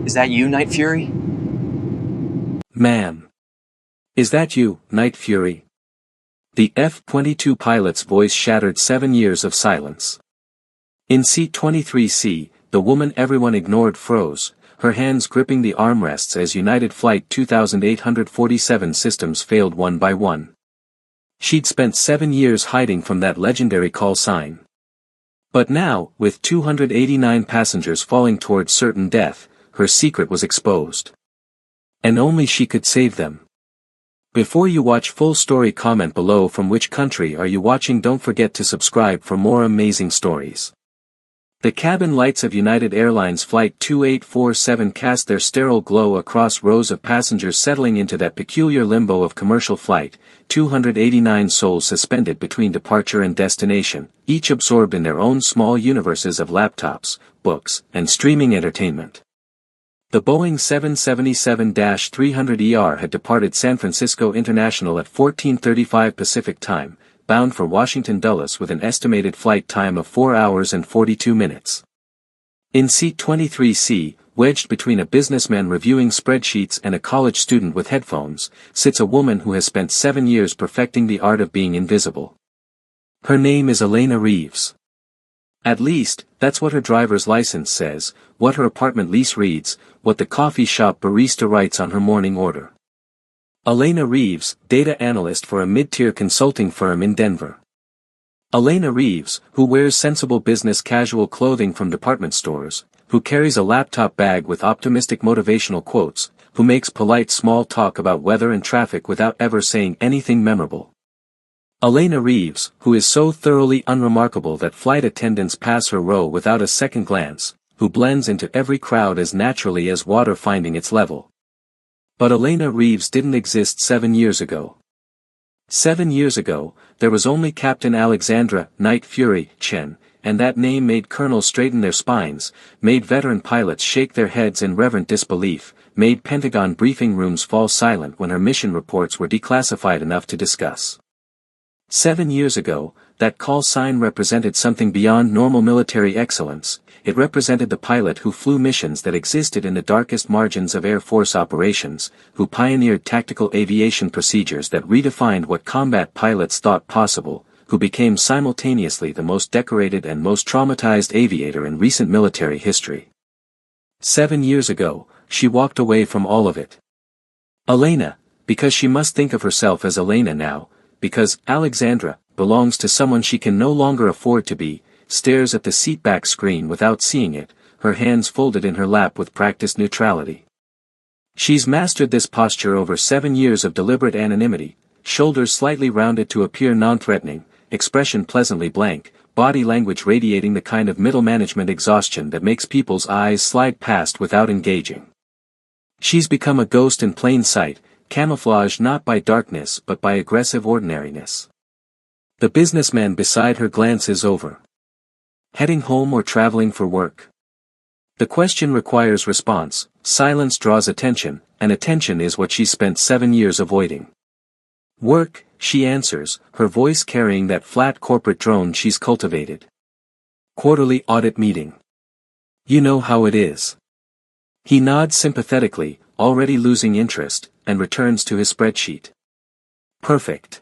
Is that you, Night Fury? Man. Is that you, Night Fury? The F-22 pilot's voice shattered 7 years of silence. In seat 23C, the woman everyone ignored froze, her hands gripping the armrests as United Flight 2847 systems failed one by one. She'd spent 7 years hiding from that legendary call sign. But now, with 289 passengers falling towards certain death, her secret was exposed. And only she could save them. Before you watch full story, comment below from which country are you watching. Don't forget to subscribe for more amazing stories. The cabin lights of United Airlines Flight 2847 cast their sterile glow across rows of passengers settling into that peculiar limbo of commercial flight, 289 souls suspended between departure and destination, each absorbed in their own small universes of laptops, books, and streaming entertainment. The Boeing 777-300ER had departed San Francisco International at 14:35 Pacific Time, bound for Washington Dulles with an estimated flight time of 4 hours and 42 minutes. In seat 23C, wedged between a businessman reviewing spreadsheets and a college student with headphones, sits a woman who has spent 7 years perfecting the art of being invisible. Her name is Elena Reeves. At least, that's what her driver's license says, what her apartment lease reads, what the coffee shop barista writes on her morning order. Elena Reeves, data analyst for a mid-tier consulting firm in Denver. Elena Reeves, who wears sensible business casual clothing from department stores, who carries a laptop bag with optimistic motivational quotes, who makes polite small talk about weather and traffic without ever saying anything memorable. Elena Reeves, who is so thoroughly unremarkable that flight attendants pass her row without a second glance, who blends into every crowd as naturally as water finding its level. But Elena Reeves didn't exist 7 years ago. 7 years ago, there was only Captain Alexandra Night Fury Chen, and that name made colonels straighten their spines, made veteran pilots shake their heads in reverent disbelief, made Pentagon briefing rooms fall silent when her mission reports were declassified enough to discuss. 7 years ago, that call sign represented something beyond normal military excellence. It represented the pilot who flew missions that existed in the darkest margins of Air Force operations, who pioneered tactical aviation procedures that redefined what combat pilots thought possible, who became simultaneously the most decorated and most traumatized aviator in recent military history. 7 years ago, she walked away from all of it. Elena, because she must think of herself as Elena now, because Alexandra belongs to someone she can no longer afford to be, stares at the seatback screen without seeing it, her hands folded in her lap with practiced neutrality. She's mastered this posture over 7 years of deliberate anonymity, shoulders slightly rounded to appear non-threatening, expression pleasantly blank, body language radiating the kind of middle management exhaustion that makes people's eyes slide past without engaging. She's become a ghost in plain sight, camouflaged not by darkness but by aggressive ordinariness. The businessman beside her glances over. Heading home or traveling for work? The question requires response, silence draws attention, and attention is what she spent 7 years avoiding. Work, she answers, her voice carrying that flat corporate drone she's cultivated. Quarterly audit meeting. You know how it is. He nods sympathetically, already losing interest, and returns to his spreadsheet. Perfect.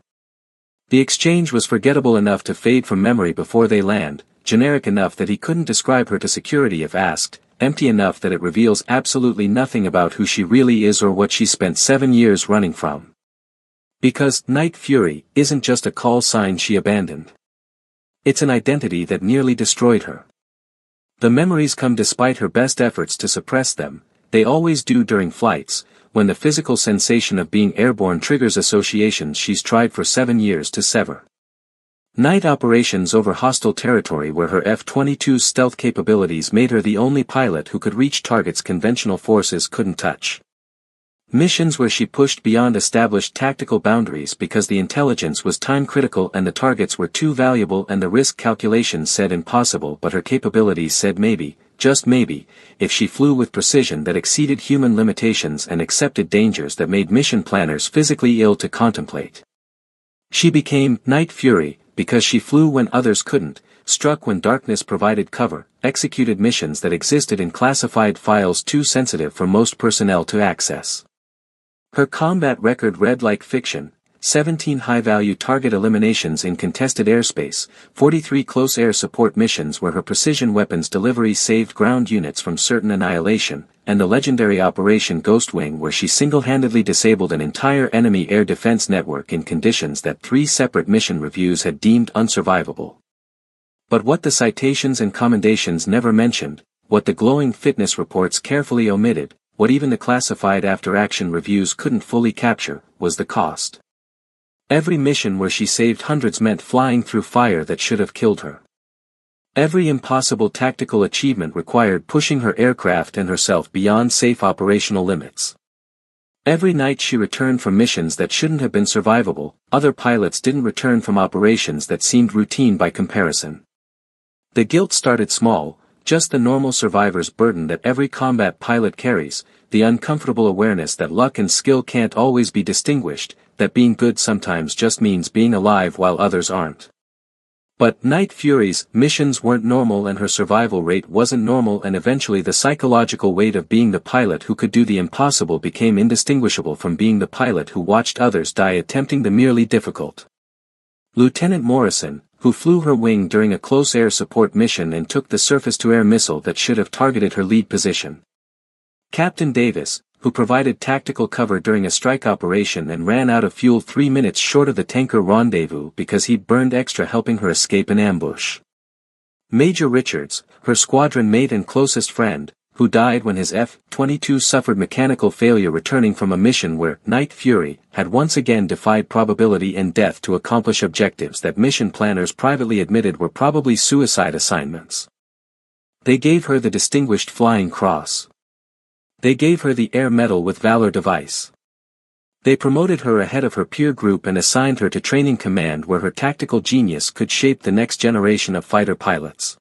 The exchange was forgettable enough to fade from memory before they land, generic enough that he couldn't describe her to security if asked, empty enough that it reveals absolutely nothing about who she really is or what she spent 7 years running from. Because Night Fury isn't just a call sign she abandoned. It's an identity that nearly destroyed her. The memories come despite her best efforts to suppress them, they always do during flights, when the physical sensation of being airborne triggers associations she's tried for 7 years to sever. Night operations over hostile territory where her F-22's stealth capabilities made her the only pilot who could reach targets conventional forces couldn't touch. Missions where she pushed beyond established tactical boundaries because the intelligence was time-critical and the targets were too valuable and the risk calculations said impossible, but her capabilities said maybe, just maybe, if she flew with precision that exceeded human limitations and accepted dangers that made mission planners physically ill to contemplate. She became Night Fury because she flew when others couldn't, struck when darkness provided cover, executed missions that existed in classified files too sensitive for most personnel to access. Her combat record read like fiction: 17 high-value target eliminations in contested airspace, 43 close air support missions where her precision weapons delivery saved ground units from certain annihilation, and the legendary Operation Ghostwing where she single-handedly disabled an entire enemy air defense network in conditions that 3 separate mission reviews had deemed unsurvivable. But what the citations and commendations never mentioned, what the glowing fitness reports carefully omitted, what even the classified after-action reviews couldn't fully capture, was the cost. Every mission where she saved hundreds meant flying through fire that should have killed her. Every impossible tactical achievement required pushing her aircraft and herself beyond safe operational limits. Every night she returned from missions that shouldn't have been survivable, other pilots didn't return from operations that seemed routine by comparison. The guilt started small, just the normal survivor's burden that every combat pilot carries, the uncomfortable awareness that luck and skill can't always be distinguished, that being good sometimes just means being alive while others aren't. But Night Fury's missions weren't normal and her survival rate wasn't normal, and eventually the psychological weight of being the pilot who could do the impossible became indistinguishable from being the pilot who watched others die attempting the merely difficult. Lieutenant Morrison, who flew her wing during a close air support mission and took the surface-to-air missile that should have targeted her lead position. Captain Davis, who provided tactical cover during a strike operation and ran out of fuel 3 minutes short of the tanker rendezvous because he'd burned extra helping her escape an ambush. Major Richards, her squadron mate and closest friend, who died when his F-22 suffered mechanical failure returning from a mission where Night Fury had once again defied probability and death to accomplish objectives that mission planners privately admitted were probably suicide assignments. They gave her the Distinguished Flying Cross. They gave her the Air Medal with Valor device. They promoted her ahead of her peer group and assigned her to training command where her tactical genius could shape the next generation of fighter pilots.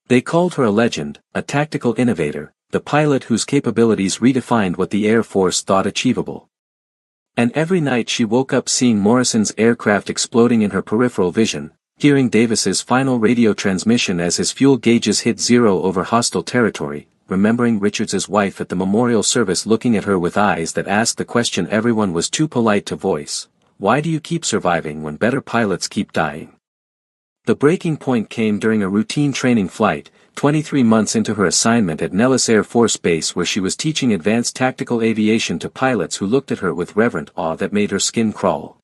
They called her a legend, a tactical innovator, the pilot whose capabilities redefined what the Air Force thought achievable. And every night she woke up seeing Morrison's aircraft exploding in her peripheral vision, hearing Davis's final radio transmission as his fuel gauges hit zero over hostile territory, remembering Richards's wife at the memorial service looking at her with eyes that asked the question everyone was too polite to voice: why do you keep surviving when better pilots keep dying? The breaking point came during a routine training flight, 23 months into her assignment at Nellis Air Force Base, where she was teaching advanced tactical aviation to pilots who looked at her with reverent awe that made her skin crawl.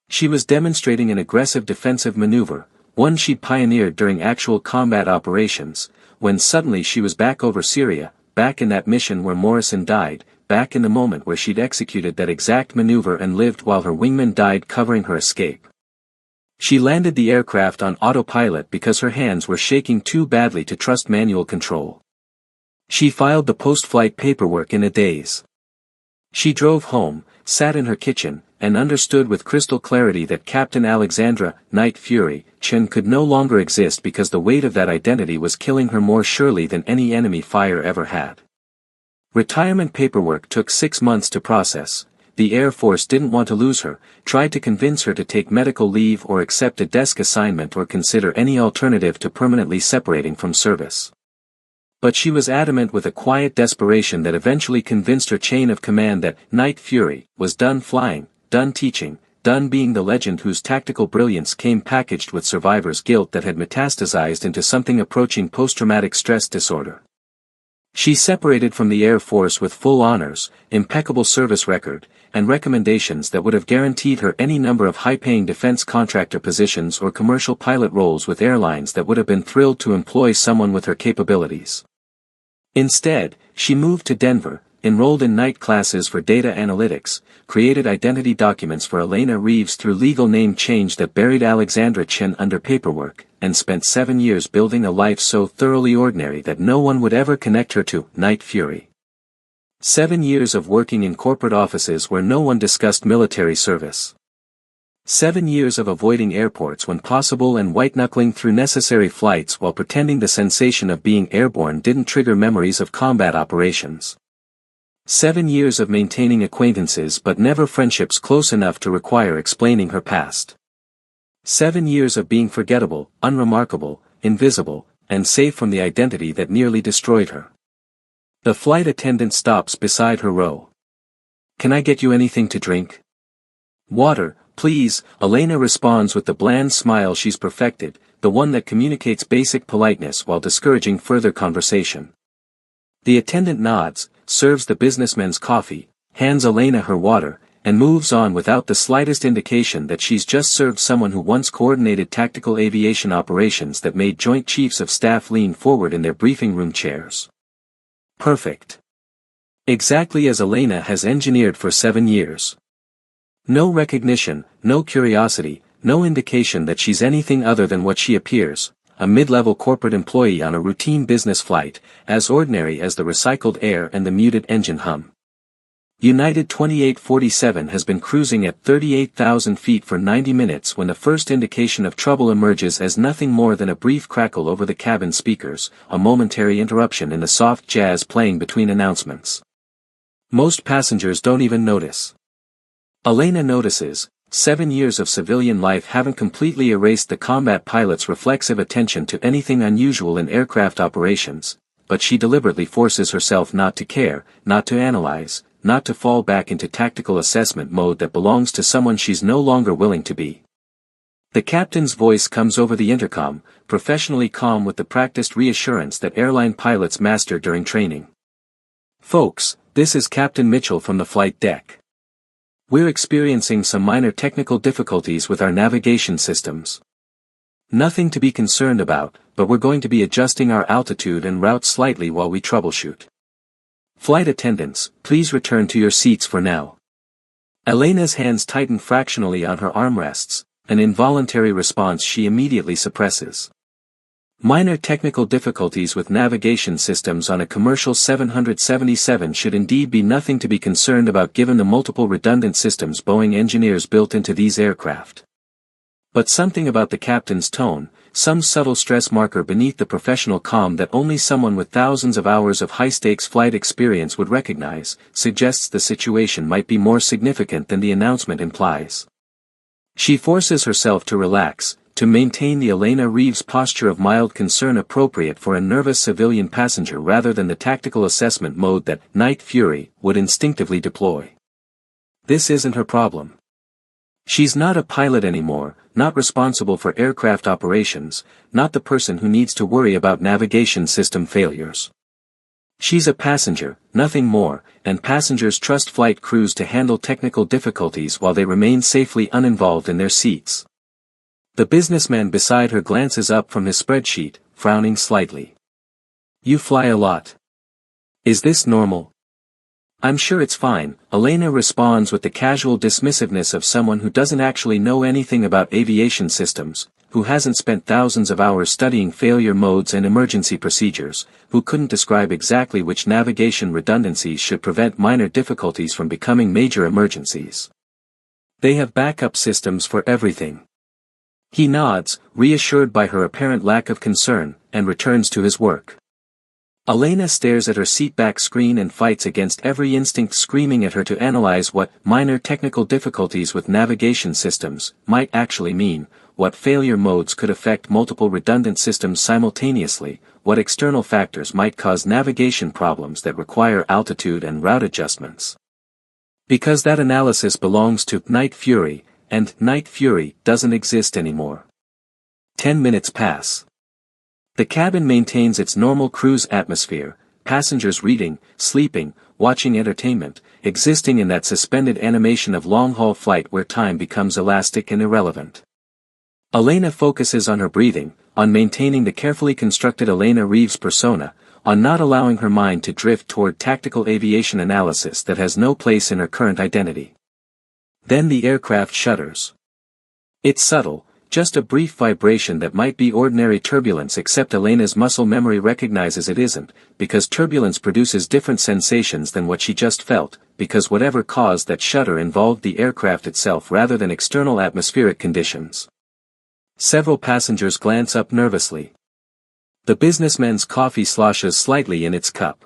She was demonstrating an aggressive defensive maneuver, one she'd pioneered during actual combat operations, when suddenly she was back over Syria, back in that mission where Morrison died, back in the moment where she'd executed that exact maneuver and lived while her wingman died covering her escape. She landed the aircraft on autopilot because her hands were shaking too badly to trust manual control. She filed the post-flight paperwork in a daze. She drove home, sat in her kitchen, and understood with crystal clarity that Captain Alexandra Night Fury Chen could no longer exist because the weight of that identity was killing her more surely than any enemy fire ever had. Retirement paperwork took 6 months to process. The Air Force didn't want to lose her, tried to convince her to take medical leave or accept a desk assignment or consider any alternative to permanently separating from service. But she was adamant with a quiet desperation that eventually convinced her chain of command that Night Fury was done flying, done teaching, done being the legend whose tactical brilliance came packaged with survivor's guilt that had metastasized into something approaching post-traumatic stress disorder. She separated from the Air Force with full honors, impeccable service record, and recommendations that would have guaranteed her any number of high-paying defense contractor positions or commercial pilot roles with airlines that would have been thrilled to employ someone with her capabilities. Instead, she moved to Denver, enrolled in night classes for data analytics, created identity documents for Elena Reeves through legal name change that buried Alexandra Chen under paperwork, and spent 7 years building a life so thoroughly ordinary that no one would ever connect her to Night Fury. 7 years of working in corporate offices where no one discussed military service. 7 years of avoiding airports when possible and white-knuckling through necessary flights while pretending the sensation of being airborne didn't trigger memories of combat operations. 7 years of maintaining acquaintances but never friendships close enough to require explaining her past. 7 years of being forgettable, unremarkable, invisible, and safe from the identity that nearly destroyed her. The flight attendant stops beside her row. "Can I get you anything to drink?" "Water, please," Elena responds with the bland smile she's perfected, the one that communicates basic politeness while discouraging further conversation. The attendant nods, serves the businessman's coffee, hands Elena her water, and moves on without the slightest indication that she's just served someone who once coordinated tactical aviation operations that made Joint Chiefs of Staff lean forward in their briefing room chairs. Perfect. Exactly as Elena has engineered for 7 years. No recognition, no curiosity, no indication that she's anything other than what she appears, a mid-level corporate employee on a routine business flight, as ordinary as the recycled air and the muted engine hum. United 2847 has been cruising at 38,000 feet for 90 minutes when the first indication of trouble emerges as nothing more than a brief crackle over the cabin speakers, a momentary interruption in the soft jazz playing between announcements. Most passengers don't even notice. Elena notices. 7 years of civilian life haven't completely erased the combat pilot's reflexive attention to anything unusual in aircraft operations, but she deliberately forces herself not to care, not to analyze, not to fall back into tactical assessment mode that belongs to someone she's no longer willing to be. The captain's voice comes over the intercom, professionally calm with the practiced reassurance that airline pilots master during training. "Folks, this is Captain Mitchell from the flight deck. We're experiencing some minor technical difficulties with our navigation systems. Nothing to be concerned about, but we're going to be adjusting our altitude and route slightly while we troubleshoot. Flight attendants, please return to your seats for now." Elena's hands tighten fractionally on her armrests, an involuntary response she immediately suppresses. Minor technical difficulties with navigation systems on a commercial 777 should indeed be nothing to be concerned about given the multiple redundant systems Boeing engineers built into these aircraft. But something about the captain's tone, some subtle stress marker beneath the professional calm that only someone with thousands of hours of high-stakes flight experience would recognize, suggests the situation might be more significant than the announcement implies. She forces herself to relax, to maintain the Elena Reeves posture of mild concern appropriate for a nervous civilian passenger rather than the tactical assessment mode that Night Fury would instinctively deploy. This isn't her problem. She's not a pilot anymore, not responsible for aircraft operations, not the person who needs to worry about navigation system failures. She's a passenger, nothing more, and passengers trust flight crews to handle technical difficulties while they remain safely uninvolved in their seats. The businessman beside her glances up from his spreadsheet, frowning slightly. "You fly a lot. Is this normal?" "I'm sure it's fine," Elena responds with the casual dismissiveness of someone who doesn't actually know anything about aviation systems, who hasn't spent thousands of hours studying failure modes and emergency procedures, who couldn't describe exactly which navigation redundancies should prevent minor difficulties from becoming major emergencies. They have backup systems for everything. He nods, reassured by her apparent lack of concern, and returns to his work. Elena stares at her seatback screen and fights against every instinct screaming at her to analyze what minor technical difficulties with navigation systems might actually mean, what failure modes could affect multiple redundant systems simultaneously, what external factors might cause navigation problems that require altitude and route adjustments. Because that analysis belongs to Night Fury, and Night Fury doesn't exist anymore. 10 minutes pass. The cabin maintains its normal cruise atmosphere, passengers reading, sleeping, watching entertainment, existing in that suspended animation of long-haul flight where time becomes elastic and irrelevant. Elena focuses on her breathing, on maintaining the carefully constructed Elena Reeves persona, on not allowing her mind to drift toward tactical aviation analysis that has no place in her current identity. Then the aircraft shudders. It's subtle, just a brief vibration that might be ordinary turbulence, except Elena's muscle memory recognizes it isn't, because turbulence produces different sensations than what she just felt, because whatever caused that shudder involved the aircraft itself rather than external atmospheric conditions. Several passengers glance up nervously. The businessman's coffee sloshes slightly in its cup.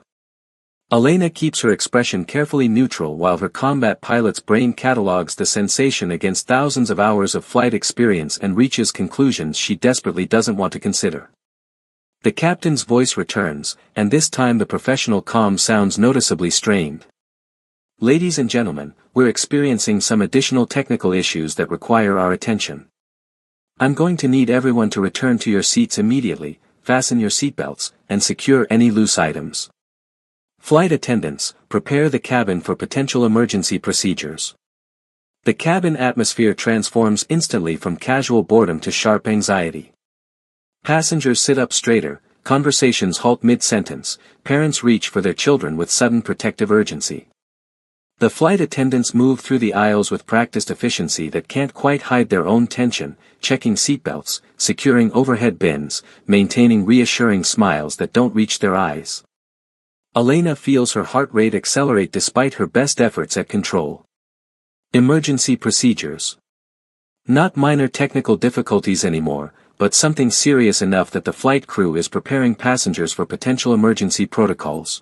Elena keeps her expression carefully neutral while her combat pilot's brain catalogues the sensation against thousands of hours of flight experience and reaches conclusions she desperately doesn't want to consider. The captain's voice returns, and this time the professional calm sounds noticeably strained. Ladies and gentlemen, we're experiencing some additional technical issues that require our attention. I'm going to need everyone to return to your seats immediately, fasten your seatbelts, and secure any loose items. Flight attendants, prepare the cabin for potential emergency procedures. The cabin atmosphere transforms instantly from casual boredom to sharp anxiety. Passengers sit up straighter, conversations halt mid-sentence, parents reach for their children with sudden protective urgency. The flight attendants move through the aisles with practiced efficiency that can't quite hide their own tension, checking seatbelts, securing overhead bins, maintaining reassuring smiles that don't reach their eyes. Elena feels her heart rate accelerate despite her best efforts at control. Emergency procedures. Not minor technical difficulties anymore, but something serious enough that the flight crew is preparing passengers for potential emergency protocols.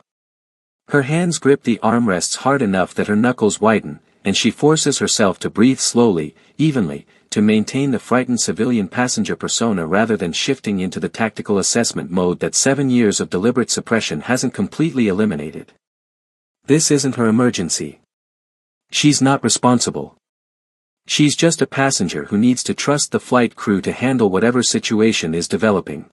Her hands grip the armrests hard enough that her knuckles widen, and she forces herself to breathe slowly, evenly, to maintain the frightened civilian passenger persona rather than shifting into the tactical assessment mode that 7 years of deliberate suppression hasn't completely eliminated. This isn't her emergency. She's not responsible. She's just a passenger who needs to trust the flight crew to handle whatever situation is developing.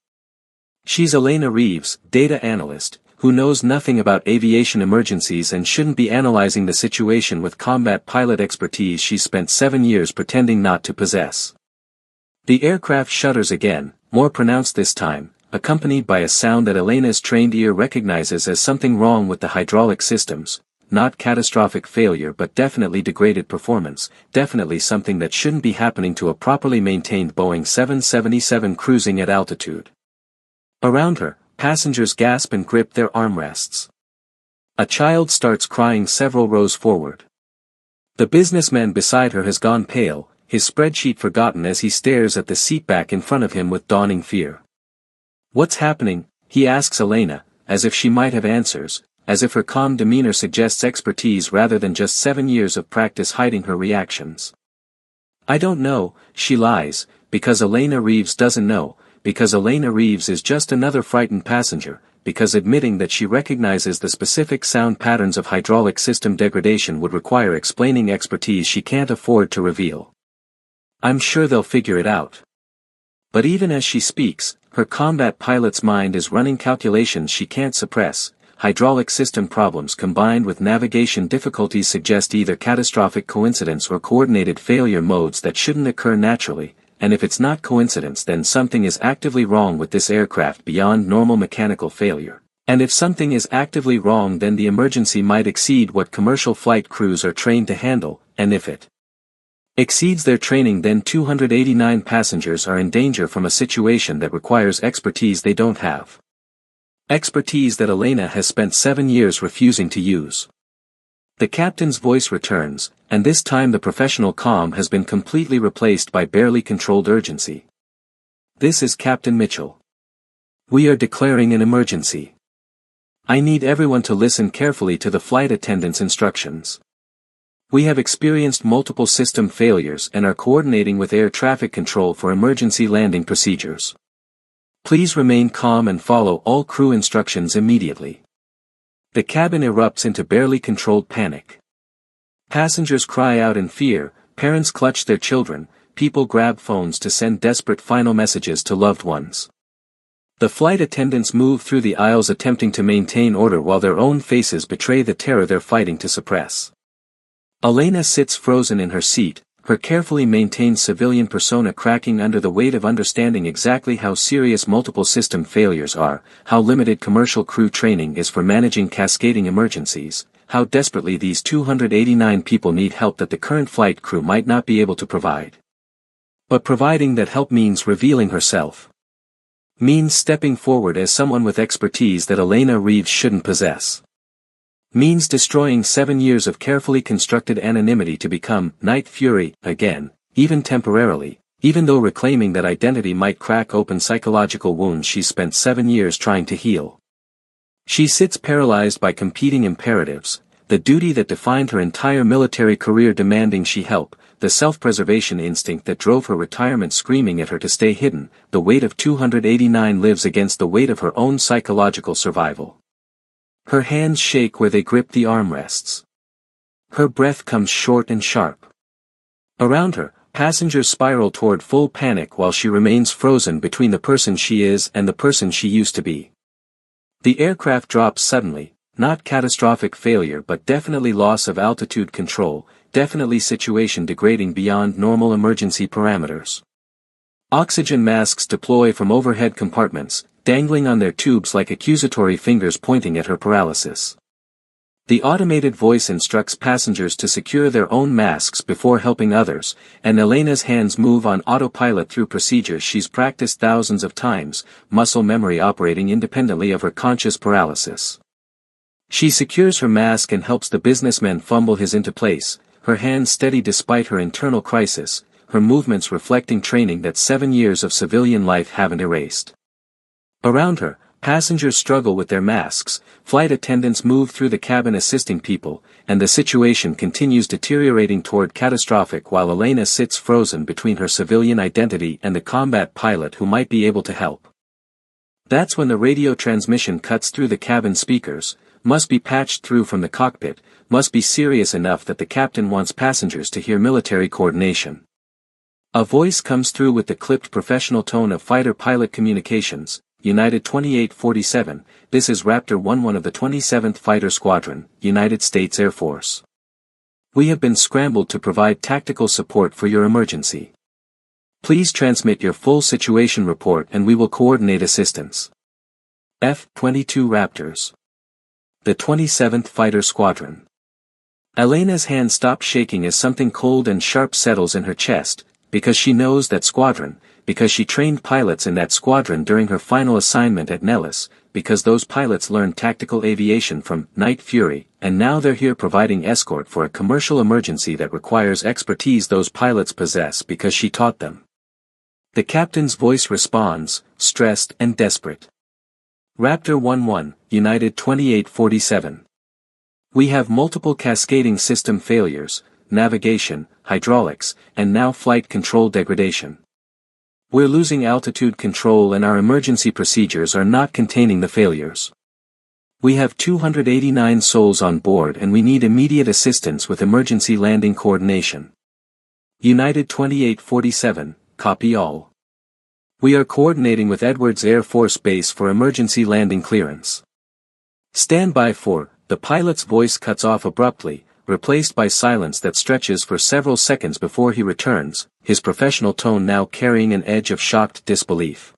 She's Elena Reeves, data analyst, who knows nothing about aviation emergencies and shouldn't be analyzing the situation with combat pilot expertise she's spent 7 years pretending not to possess. The aircraft shudders again, more pronounced this time, accompanied by a sound that Elena's trained ear recognizes as something wrong with the hydraulic systems, not catastrophic failure but definitely degraded performance, definitely something that shouldn't be happening to a properly maintained Boeing 777 cruising at altitude. Around her, passengers gasp and grip their armrests. A child starts crying several rows forward. The businessman beside her has gone pale, his spreadsheet forgotten as he stares at the seat back in front of him with dawning fear. What's happening? He asks Elena, as if she might have answers, as if her calm demeanor suggests expertise rather than just 7 years of practice hiding her reactions. I don't know, she lies, because Elena Reeves doesn't know, because Elena Reeves is just another frightened passenger, because admitting that she recognizes the specific sound patterns of hydraulic system degradation would require explaining expertise she can't afford to reveal. I'm sure they'll figure it out. But even as she speaks, her combat pilot's mind is running calculations she can't suppress. Hydraulic system problems combined with navigation difficulties suggest either catastrophic coincidence or coordinated failure modes that shouldn't occur naturally. And if it's not coincidence then something is actively wrong with this aircraft beyond normal mechanical failure. And if something is actively wrong then the emergency might exceed what commercial flight crews are trained to handle, and if it exceeds their training then 289 passengers are in danger from a situation that requires expertise they don't have. Expertise that Elena has spent 7 years refusing to use. The captain's voice returns, and this time the professional calm has been completely replaced by barely controlled urgency. This is Captain Mitchell. We are declaring an emergency. I need everyone to listen carefully to the flight attendant's instructions. We have experienced multiple system failures and are coordinating with air traffic control for emergency landing procedures. Please remain calm and follow all crew instructions immediately. The cabin erupts into barely controlled panic. Passengers cry out in fear, parents clutch their children, people grab phones to send desperate final messages to loved ones. The flight attendants move through the aisles attempting to maintain order while their own faces betray the terror they're fighting to suppress. Elena sits frozen in her seat, her carefully maintained civilian persona cracking under the weight of understanding exactly how serious multiple system failures are, how limited commercial crew training is for managing cascading emergencies, how desperately these 289 people need help that the current flight crew might not be able to provide. But providing that help means revealing herself. Means stepping forward as someone with expertise that Elena Reeves shouldn't possess. Means destroying 7 years of carefully constructed anonymity to become Night Fury again, even temporarily, even though reclaiming that identity might crack open psychological wounds she's spent 7 years trying to heal. She sits paralyzed by competing imperatives, the duty that defined her entire military career demanding she help, the self-preservation instinct that drove her retirement screaming at her to stay hidden, the weight of 289 lives against the weight of her own psychological survival. Her hands shake where they grip the armrests. Her breath comes short and sharp. Around her, passengers spiral toward full panic while she remains frozen between the person she is and the person she used to be. The aircraft drops suddenly, not catastrophic failure but definitely loss of altitude control, definitely situation degrading beyond normal emergency parameters. Oxygen masks deploy from overhead compartments, dangling on their tubes like accusatory fingers pointing at her paralysis. The automated voice instructs passengers to secure their own masks before helping others, and Elena's hands move on autopilot through procedures she's practiced thousands of times, muscle memory operating independently of her conscious paralysis. She secures her mask and helps the businessman fumble his into place, her hands steady despite her internal crisis, her movements reflecting training that 7 years of civilian life haven't erased. Around her, passengers struggle with their masks, flight attendants move through the cabin assisting people, and the situation continues deteriorating toward catastrophic while Elena sits frozen between her civilian identity and the combat pilot who might be able to help. That's when the radio transmission cuts through the cabin speakers, must be patched through from the cockpit, must be serious enough that the captain wants passengers to hear military coordination. A voice comes through with the clipped professional tone of fighter pilot communications. United 2847, this is Raptor 11 of the 27th Fighter Squadron, United States Air Force. We have been scrambled to provide tactical support for your emergency. Please transmit your full situation report and we will coordinate assistance. F-22 Raptors. The 27th Fighter Squadron. Elena's hand stops shaking as something cold and sharp settles in her chest, because she knows that squadron, because she trained pilots in that squadron during her final assignment at Nellis, because those pilots learned tactical aviation from Night Fury, and now they're here providing escort for a commercial emergency that requires expertise those pilots possess because she taught them. The captain's voice responds, stressed and desperate. Raptor 11, United 2847. We have multiple cascading system failures, navigation, hydraulics, and now flight control degradation. We're losing altitude control and our emergency procedures are not containing the failures. We have 289 souls on board and we need immediate assistance with emergency landing coordination. United 2847, copy all. We are coordinating with Edwards Air Force Base for emergency landing clearance. Stand by for, the pilot's voice cuts off abruptly, replaced by silence that stretches for several seconds before he returns, his professional tone now carrying an edge of shocked disbelief.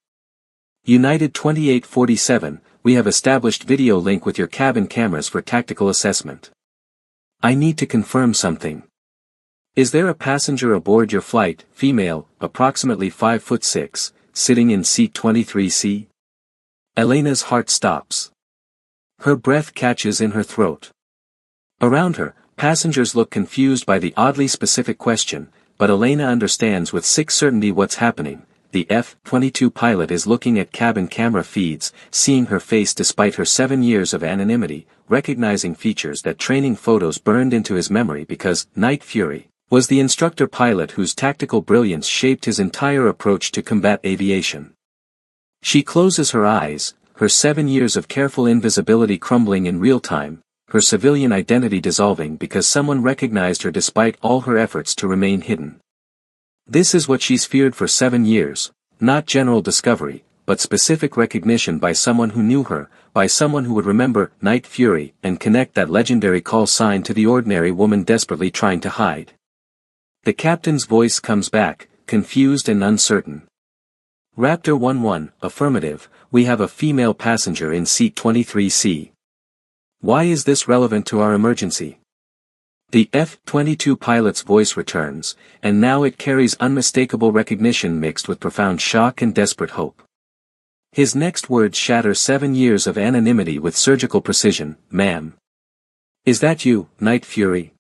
United 2847, we have established video link with your cabin cameras for tactical assessment. I need to confirm something. Is there a passenger aboard your flight, female, approximately 5'6", sitting in seat 23C? Elena's heart stops. Her breath catches in her throat. Around her, passengers look confused by the oddly specific question, but Elena understands with sick certainty what's happening. The F-22 pilot is looking at cabin camera feeds, seeing her face despite her 7 years of anonymity, recognizing features that training photos burned into his memory because Night Fury was the instructor pilot whose tactical brilliance shaped his entire approach to combat aviation. She closes her eyes, her 7 years of careful invisibility crumbling in real time, her civilian identity dissolving because someone recognized her despite all her efforts to remain hidden. This is what she's feared for 7 years, not general discovery, but specific recognition by someone who knew her, by someone who would remember Night Fury and connect that legendary call sign to the ordinary woman desperately trying to hide. The captain's voice comes back, confused and uncertain. Raptor 11, affirmative, we have a female passenger in seat 23C. Why is this relevant to our emergency? The F-22 pilot's voice returns, and now it carries unmistakable recognition mixed with profound shock and desperate hope. His next words shatter 7 years of anonymity with surgical precision, ma'am. Is that you, Night Fury?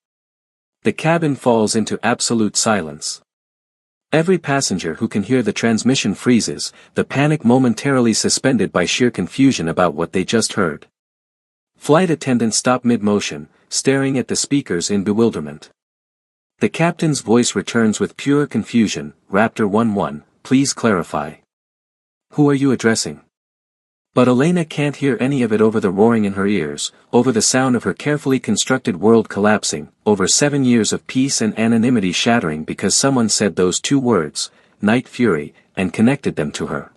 The cabin falls into absolute silence. Every passenger who can hear the transmission freezes, the panic momentarily suspended by sheer confusion about what they just heard. Flight attendants stop mid-motion, staring at the speakers in bewilderment. The captain's voice returns with pure confusion. Raptor 11, please clarify. Who are you addressing? But Elena can't hear any of it over the roaring in her ears, over the sound of her carefully constructed world collapsing, over 7 years of peace and anonymity shattering because someone said those 2 words, Night Fury, and connected them to her.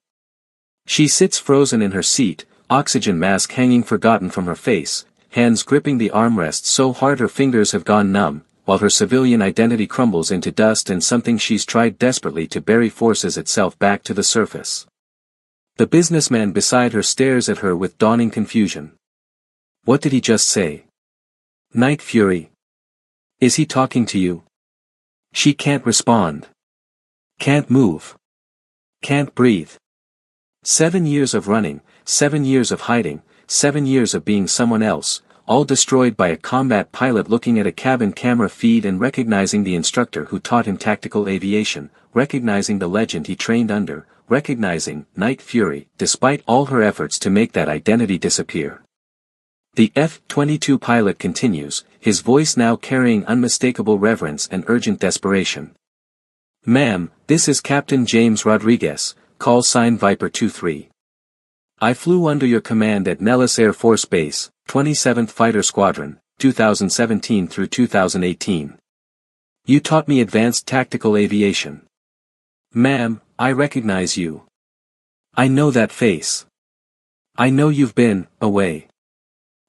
She sits frozen in her seat, oxygen mask hanging forgotten from her face, hands gripping the armrest so hard her fingers have gone numb, while her civilian identity crumbles into dust and something she's tried desperately to bury forces itself back to the surface. The businessman beside her stares at her with dawning confusion. What did he just say? Night Fury. Is he talking to you? She can't respond. Can't move. Can't breathe. 7 years of running, 7 years of hiding, 7 years of being someone else, all destroyed by a combat pilot looking at a cabin camera feed and recognizing the instructor who taught him tactical aviation, recognizing the legend he trained under, recognizing Night Fury, despite all her efforts to make that identity disappear. The F-22 pilot continues, his voice now carrying unmistakable reverence and urgent desperation. Ma'am, this is Captain James Rodriguez, call sign Viper 23. I flew under your command at Nellis Air Force Base, 27th Fighter Squadron, 2017 through 2018. You taught me advanced tactical aviation. Ma'am, I recognize you. I know that face. I know you've been away.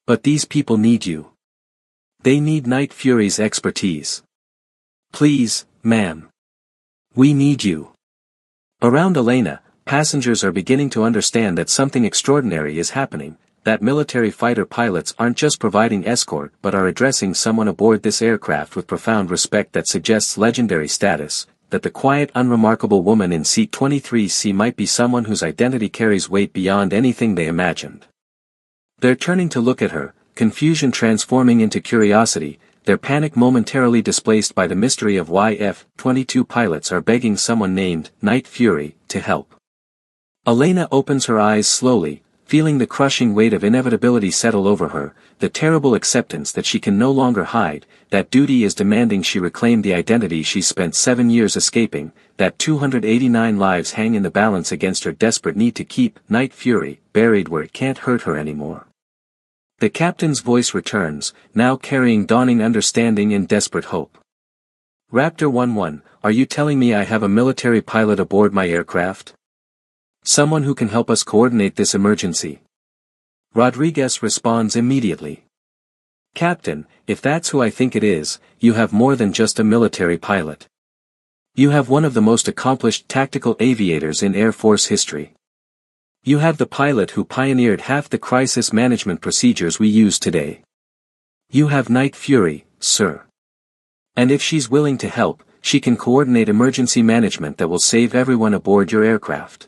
But these people need you. They need Night Fury's expertise. Please, ma'am. We need you. Around Elena, passengers are beginning to understand that something extraordinary is happening, that military fighter pilots aren't just providing escort but are addressing someone aboard this aircraft with profound respect that suggests legendary status, that the quiet unremarkable woman in seat 23C might be someone whose identity carries weight beyond anything they imagined. They're turning to look at her, confusion transforming into curiosity, their panic momentarily displaced by the mystery of why F-22 pilots are begging someone named Night Fury to help. Elena opens her eyes slowly, feeling the crushing weight of inevitability settle over her, the terrible acceptance that she can no longer hide, that duty is demanding she reclaim the identity she spent 7 years escaping, that 289 lives hang in the balance against her desperate need to keep Night Fury buried where it can't hurt her anymore. The captain's voice returns, now carrying dawning understanding and desperate hope. Raptor 11, are you telling me I have a military pilot aboard my aircraft? Someone who can help us coordinate this emergency. Rodriguez responds immediately. Captain, if that's who I think it is, you have more than just a military pilot. You have one of the most accomplished tactical aviators in Air Force history. You have the pilot who pioneered half the crisis management procedures we use today. You have Night Fury, sir. And if she's willing to help, she can coordinate emergency management that will save everyone aboard your aircraft.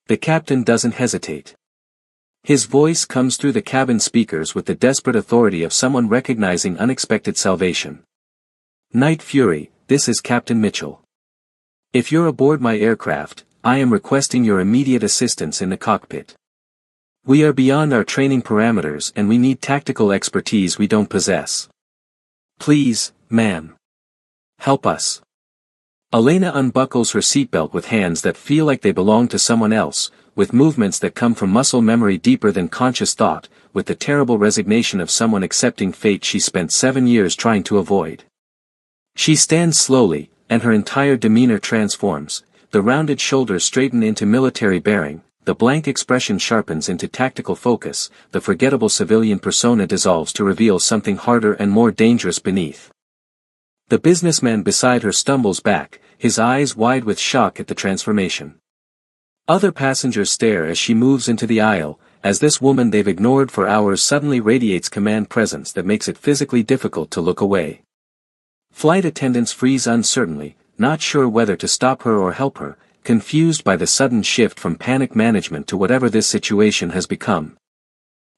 The captain doesn't hesitate. His voice comes through the cabin speakers with the desperate authority of someone recognizing unexpected salvation. Night Fury, this is Captain Mitchell. If you're aboard my aircraft, I am requesting your immediate assistance in the cockpit. We are beyond our training parameters and we need tactical expertise we don't possess. Please, ma'am. Help us. Elena unbuckles her seatbelt with hands that feel like they belong to someone else, with movements that come from muscle memory deeper than conscious thought, with the terrible resignation of someone accepting fate she spent 7 years trying to avoid. She stands slowly, and her entire demeanor transforms. The rounded shoulders straighten into military bearing, the blank expression sharpens into tactical focus, the forgettable civilian persona dissolves to reveal something harder and more dangerous beneath. The businessman beside her stumbles back, his eyes wide with shock at the transformation. Other passengers stare as she moves into the aisle, as this woman they've ignored for hours suddenly radiates command presence that makes it physically difficult to look away. Flight attendants freeze uncertainly, not sure whether to stop her or help her, confused by the sudden shift from panic management to whatever this situation has become.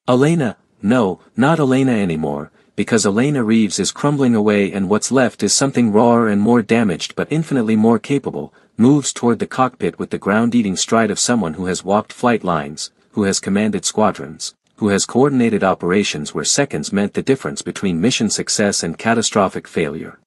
Elena, no, not Elena anymore, because Elena Reeves is crumbling away and what's left is something rawer and more damaged but infinitely more capable, moves toward the cockpit with the ground-eating stride of someone who has walked flight lines, who has commanded squadrons, who has coordinated operations where seconds meant the difference between mission success and catastrophic failure.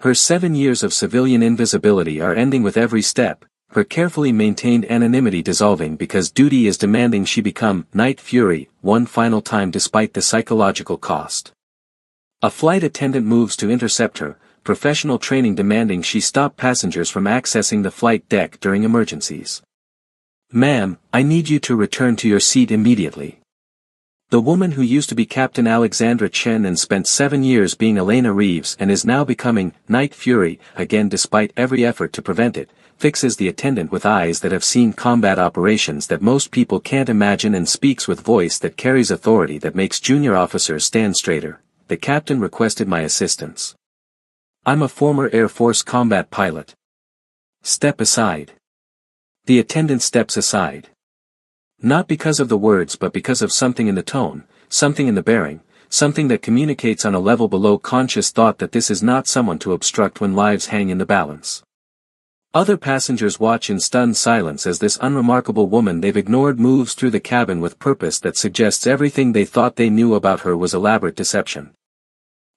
Her 7 years of civilian invisibility are ending with every step, her carefully maintained anonymity dissolving because duty is demanding she become Night Fury one final time despite the psychological cost. A flight attendant moves to intercept her, professional training demanding she stop passengers from accessing the flight deck during emergencies. "Ma'am, I need you to return to your seat immediately." The woman who used to be Captain Alexandra Chen and spent 7 years being Elena Reeves and is now becoming Night Fury again despite every effort to prevent it, fixes the attendant with eyes that have seen combat operations that most people can't imagine and speaks with voice that carries authority that makes junior officers stand straighter. "The captain requested my assistance. I'm a former Air Force combat pilot. Step aside." The attendant steps aside. Not because of the words but because of something in the tone, something in the bearing, something that communicates on a level below conscious thought that this is not someone to obstruct when lives hang in the balance. Other passengers watch in stunned silence as this unremarkable woman they've ignored moves through the cabin with purpose that suggests everything they thought they knew about her was elaborate deception.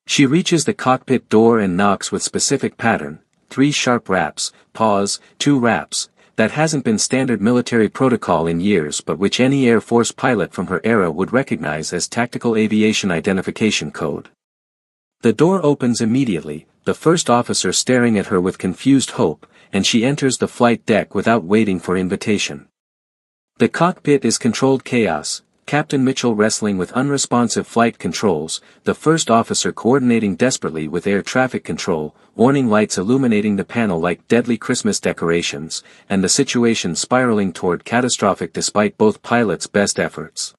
She reaches the cockpit door and knocks with specific pattern, 3 sharp raps, pause, 2 raps. That hasn't been standard military protocol in years but which any Air Force pilot from her era would recognize as tactical aviation identification code. The door opens immediately, the first officer staring at her with confused hope, and she enters the flight deck without waiting for invitation. The cockpit is controlled chaos, Captain Mitchell wrestling with unresponsive flight controls, the first officer coordinating desperately with air traffic control, warning lights illuminating the panel like deadly Christmas decorations, and the situation spiraling toward catastrophic despite both pilots' best efforts.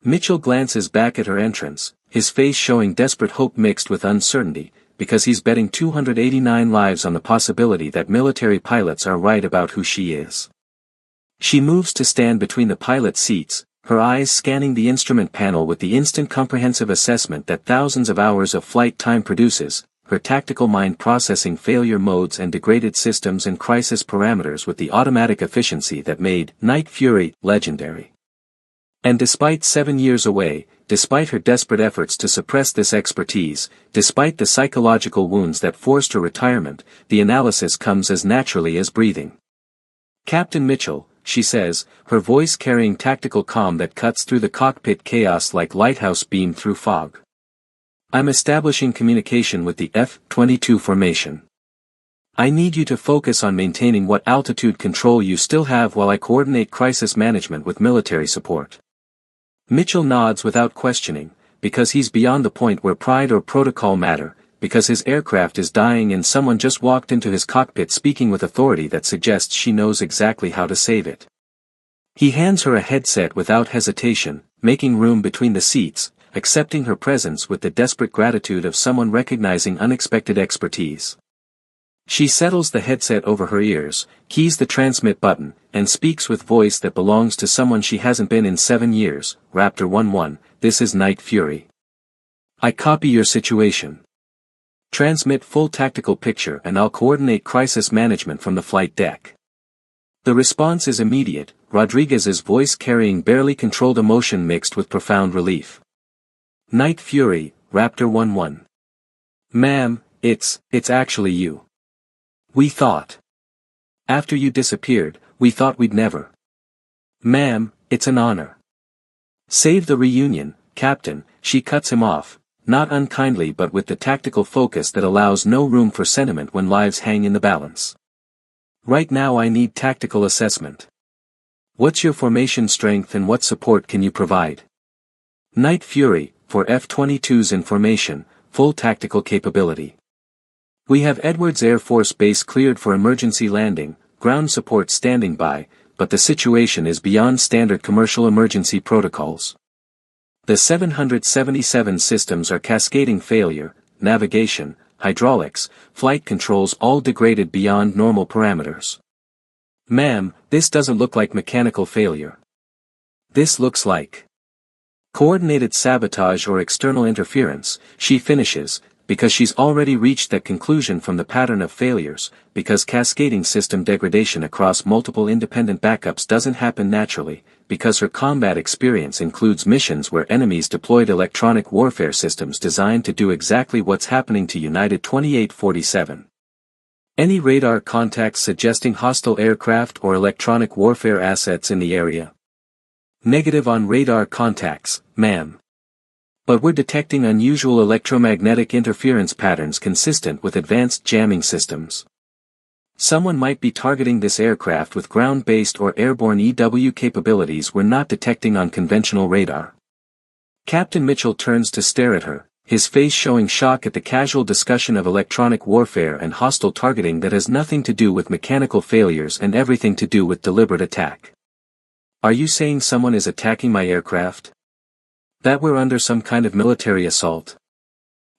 Mitchell glances back at her entrance, his face showing desperate hope mixed with uncertainty, because he's betting 289 lives on the possibility that military pilots are right about who she is. She moves to stand between the pilot seats, her eyes scanning the instrument panel with the instant comprehensive assessment that thousands of hours of flight time produces, her tactical mind processing failure modes and degraded systems and crisis parameters with the automatic efficiency that made Night Fury legendary. And despite 7 years away, despite her desperate efforts to suppress this expertise, despite the psychological wounds that forced her retirement, the analysis comes as naturally as breathing. "Captain Mitchell," she says, her voice carrying tactical calm that cuts through the cockpit chaos like lighthouse beam through fog. "I'm establishing communication with the F-22 formation. I need you to focus on maintaining what altitude control you still have while I coordinate crisis management with military support." Mitchell nods without questioning, because he's beyond the point where pride or protocol matter, because his aircraft is dying and someone just walked into his cockpit speaking with authority that suggests she knows exactly how to save it. He hands her a headset without hesitation, making room between the seats, accepting her presence with the desperate gratitude of someone recognizing unexpected expertise. She settles the headset over her ears, keys the transmit button, and speaks with voice that belongs to someone she hasn't been in 7 years. "Raptor 1-1, this is Night Fury. I copy your situation. Transmit full tactical picture and I'll coordinate crisis management from the flight deck." The response is immediate, Rodriguez's voice carrying barely controlled emotion mixed with profound relief. "Night Fury, Raptor 1-1. Ma'am, it's actually you. We thought. After you disappeared, we thought we'd never. Ma'am, it's an honor. Save the reunion, Captain," she cuts him off, not unkindly but with the tactical focus that allows no room for sentiment when lives hang in the balance. "Right now I need tactical assessment. What's your formation strength and what support can you provide?" "Night Fury, for F-22's information, full tactical capability. We have Edwards Air Force Base cleared for emergency landing, ground support standing by, but the situation is beyond standard commercial emergency protocols. The 777 systems are cascading failure, navigation, hydraulics, flight controls all degraded beyond normal parameters. Ma'am, this doesn't look like mechanical failure. This looks like coordinated sabotage or external interference," she finishes, because she's already reached that conclusion from the pattern of failures, because cascading system degradation across multiple independent backups doesn't happen naturally, because her combat experience includes missions where enemies deployed electronic warfare systems designed to do exactly what's happening to United 2847. Any radar contacts suggesting hostile aircraft or electronic warfare assets in the area? Negative on radar contacts, ma'am. But we're detecting unusual electromagnetic interference patterns consistent with advanced jamming systems. Someone might be targeting this aircraft with ground-based or airborne EW capabilities we're not detecting on conventional radar. Captain Mitchell turns to stare at her, his face showing shock at the casual discussion of electronic warfare and hostile targeting that has nothing to do with mechanical failures and everything to do with deliberate attack. Are you saying someone is attacking my aircraft? That we're under some kind of military assault?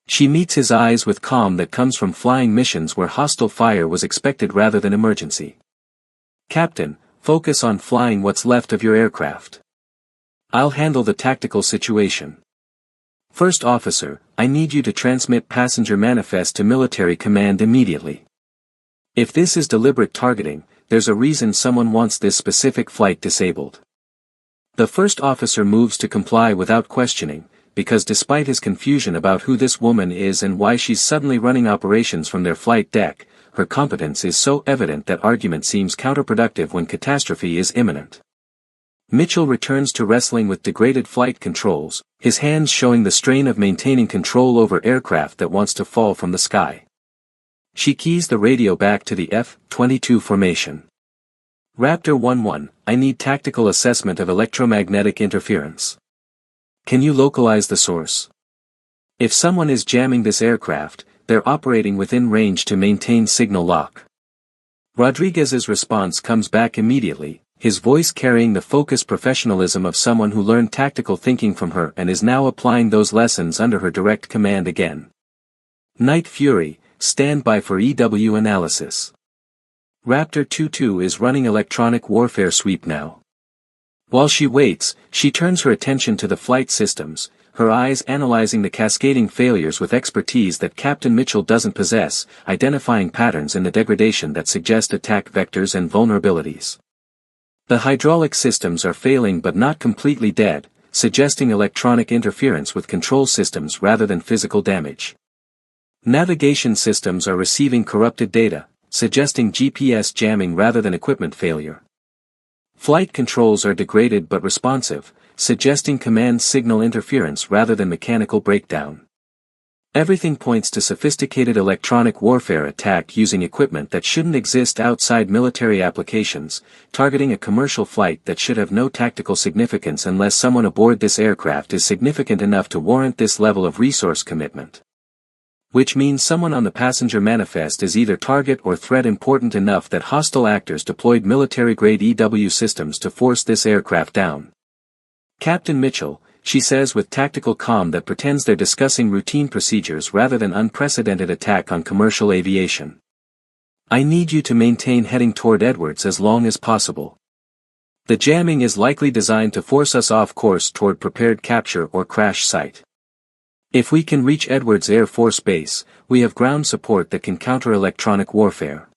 She meets his eyes with calm that comes from flying missions where hostile fire was expected rather than emergency. Captain, focus on flying what's left of your aircraft. I'll handle the tactical situation. First officer, I need you to transmit passenger manifest to military command immediately. If this is deliberate targeting, there's a reason someone wants this specific flight disabled. The first officer moves to comply without questioning, because despite his confusion about who this woman is and why she's suddenly running operations from their flight deck, her competence is so evident that argument seems counterproductive when catastrophe is imminent. Mitchell returns to wrestling with degraded flight controls, his hands showing the strain of maintaining control over aircraft that wants to fall from the sky. She keys the radio back to the F-22 formation. Raptor 1-1, I need tactical assessment of electromagnetic interference. Can you localize the source? If someone is jamming this aircraft, they're operating within range to maintain signal lock. Rodriguez's response comes back immediately, his voice carrying the focused professionalism of someone who learned tactical thinking from her and is now applying those lessons under her direct command again. Night Fury, stand by for EW analysis. Raptor 2-2 is running electronic warfare sweep now. While she waits, she turns her attention to the flight systems, her eyes analyzing the cascading failures with expertise that Captain Mitchell doesn't possess, identifying patterns in the degradation that suggest attack vectors and vulnerabilities. The hydraulic systems are failing but not completely dead, suggesting electronic interference with control systems rather than physical damage. Navigation systems are receiving corrupted data, suggesting GPS jamming rather than equipment failure. Flight controls are degraded but responsive, suggesting command signal interference rather than mechanical breakdown. Everything points to sophisticated electronic warfare attack using equipment that shouldn't exist outside military applications, targeting a commercial flight that should have no tactical significance unless someone aboard this aircraft is significant enough to warrant this level of resource commitment. Which means someone on the passenger manifest is either target or threat important enough that hostile actors deployed military-grade EW systems to force this aircraft down. Captain Mitchell, she says with tactical calm that pretends they're discussing routine procedures rather than unprecedented attack on commercial aviation. I need you to maintain heading toward Edwards as long as possible. The jamming is likely designed to force us off course toward prepared capture or crash site. If we can reach Edwards Air Force Base, we have ground support that can counter electronic warfare.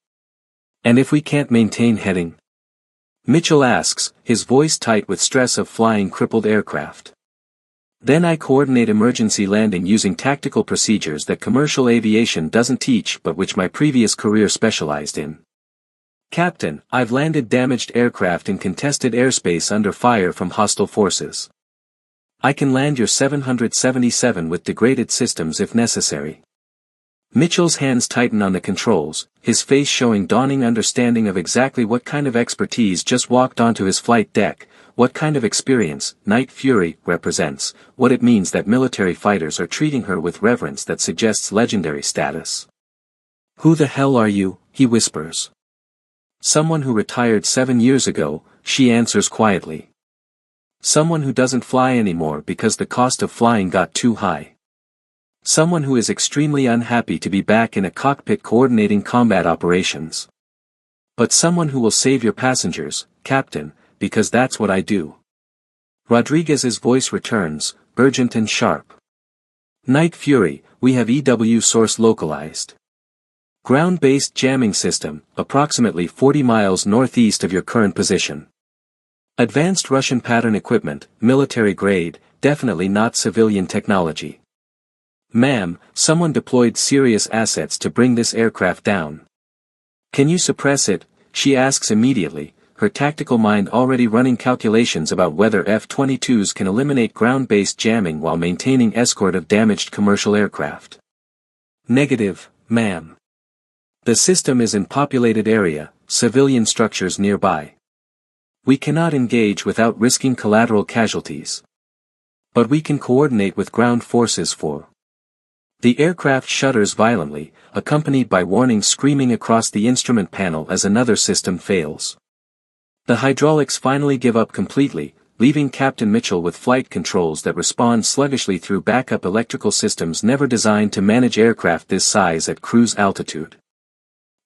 And if we can't maintain heading? Mitchell asks, his voice tight with stress of flying crippled aircraft. Then I coordinate emergency landing using tactical procedures that commercial aviation doesn't teach but which my previous career specialized in. Captain, I've landed damaged aircraft in contested airspace under fire from hostile forces. I can land your 777 with degraded systems if necessary. Mitchell's hands tighten on the controls, his face showing dawning understanding of exactly what kind of expertise just walked onto his flight deck, what kind of experience Night Fury represents, what it means that military fighters are treating her with reverence that suggests legendary status. Who the hell are you? He whispers. Someone who retired 7 years ago, she answers quietly. Someone who doesn't fly anymore because the cost of flying got too high. Someone who is extremely unhappy to be back in a cockpit coordinating combat operations. But someone who will save your passengers, Captain, because that's what I do. Rodriguez's voice returns, urgent and sharp. Night Fury, we have EW source localized. Ground-based jamming system, approximately 40 miles northeast of your current position. Advanced Russian pattern equipment, military grade, definitely not civilian technology. Ma'am, someone deployed serious assets to bring this aircraft down. Can you suppress it? She asks immediately, her tactical mind already running calculations about whether F-22s can eliminate ground-based jamming while maintaining escort of damaged commercial aircraft. Negative, ma'am. The system is in populated area, civilian structures nearby. We cannot engage without risking collateral casualties. But we can coordinate with ground forces for. The aircraft shudders violently, accompanied by warnings screaming across the instrument panel as another system fails. The hydraulics finally give up completely, leaving Captain Mitchell with flight controls that respond sluggishly through backup electrical systems never designed to manage aircraft this size at cruise altitude.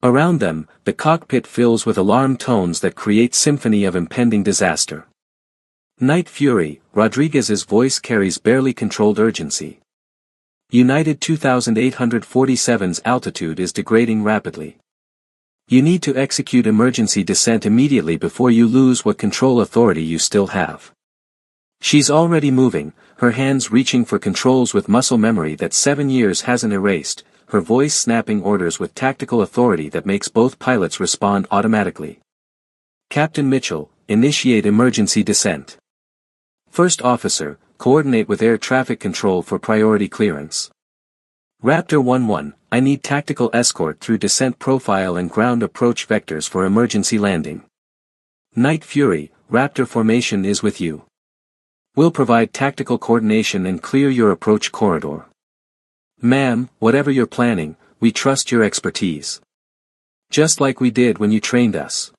Around them, the cockpit fills with alarm tones that create symphony of impending disaster. Night Fury, Rodriguez's voice carries barely controlled urgency. United 2847's altitude is degrading rapidly. You need to execute emergency descent immediately before you lose what control authority you still have. She's already moving, her hands reaching for controls with muscle memory that 7 years hasn't erased, her voice snapping orders with tactical authority that makes both pilots respond automatically. Captain Mitchell, initiate emergency descent. First Officer, coordinate with air traffic control for priority clearance. Raptor 11, I need tactical escort through descent profile and ground approach vectors for emergency landing. Night Fury, Raptor formation is with you. We'll provide tactical coordination and clear your approach corridor. Ma'am, whatever you're planning, we trust your expertise. Just like we did when you trained us.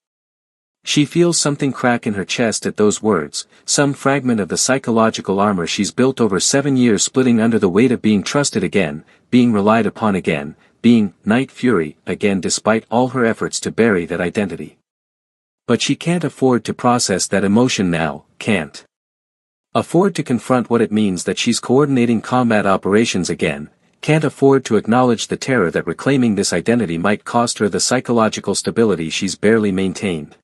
She feels something crack in her chest at those words, some fragment of the psychological armor she's built over 7 years splitting under the weight of being trusted again, being relied upon again, being Night Fury again despite all her efforts to bury that identity. But she can't afford to process that emotion now, can't afford to confront what it means that she's coordinating combat operations again, can't afford to acknowledge the terror that reclaiming this identity might cost her the psychological stability she's barely maintained.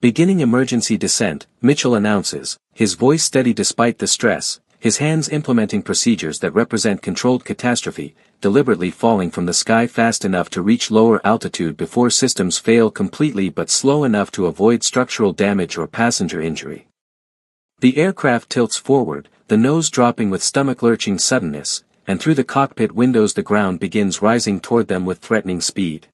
Beginning emergency descent, Mitchell announces, his voice steady despite the stress, his hands implementing procedures that represent controlled catastrophe, deliberately falling from the sky fast enough to reach lower altitude before systems fail completely but slow enough to avoid structural damage or passenger injury. The aircraft tilts forward, the nose dropping with stomach-lurching suddenness, and through the cockpit windows the ground begins rising toward them with threatening speed.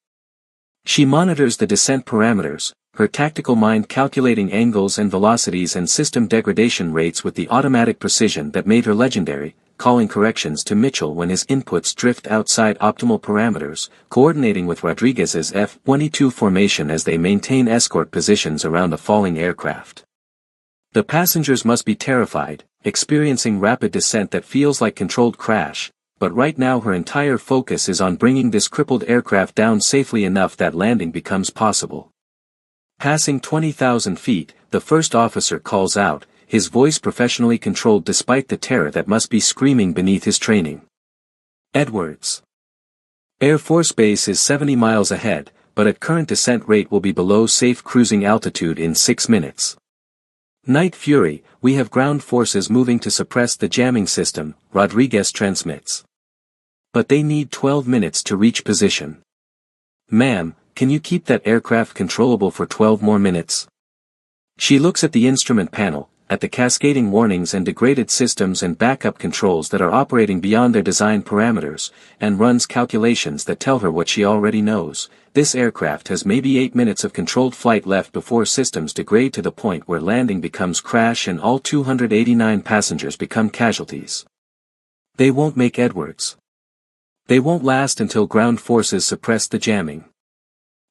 She monitors the descent parameters, her tactical mind calculating angles and velocities and system degradation rates with the automatic precision that made her legendary, calling corrections to Mitchell when his inputs drift outside optimal parameters, coordinating with Rodriguez's F-22 formation as they maintain escort positions around a falling aircraft. The passengers must be terrified, experiencing rapid descent that feels like controlled crash, but right now her entire focus is on bringing this crippled aircraft down safely enough that landing becomes possible. Passing 20,000 feet, the first officer calls out, his voice professionally controlled despite the terror that must be screaming beneath his training. Edwards. Air Force Base is 70 miles ahead, but at current descent rate will be below safe cruising altitude in 6 minutes. Night Fury, we have ground forces moving to suppress the jamming system, Rodriguez transmits. But they need 12 minutes to reach position. Ma'am, can you keep that aircraft controllable for 12 more minutes? She looks at the instrument panel, at the cascading warnings and degraded systems and backup controls that are operating beyond their design parameters, and runs calculations that tell her what she already knows. This aircraft has maybe 8 minutes of controlled flight left before systems degrade to the point where landing becomes crash and all 289 passengers become casualties. They won't make Edwards. They won't last until ground forces suppress the jamming.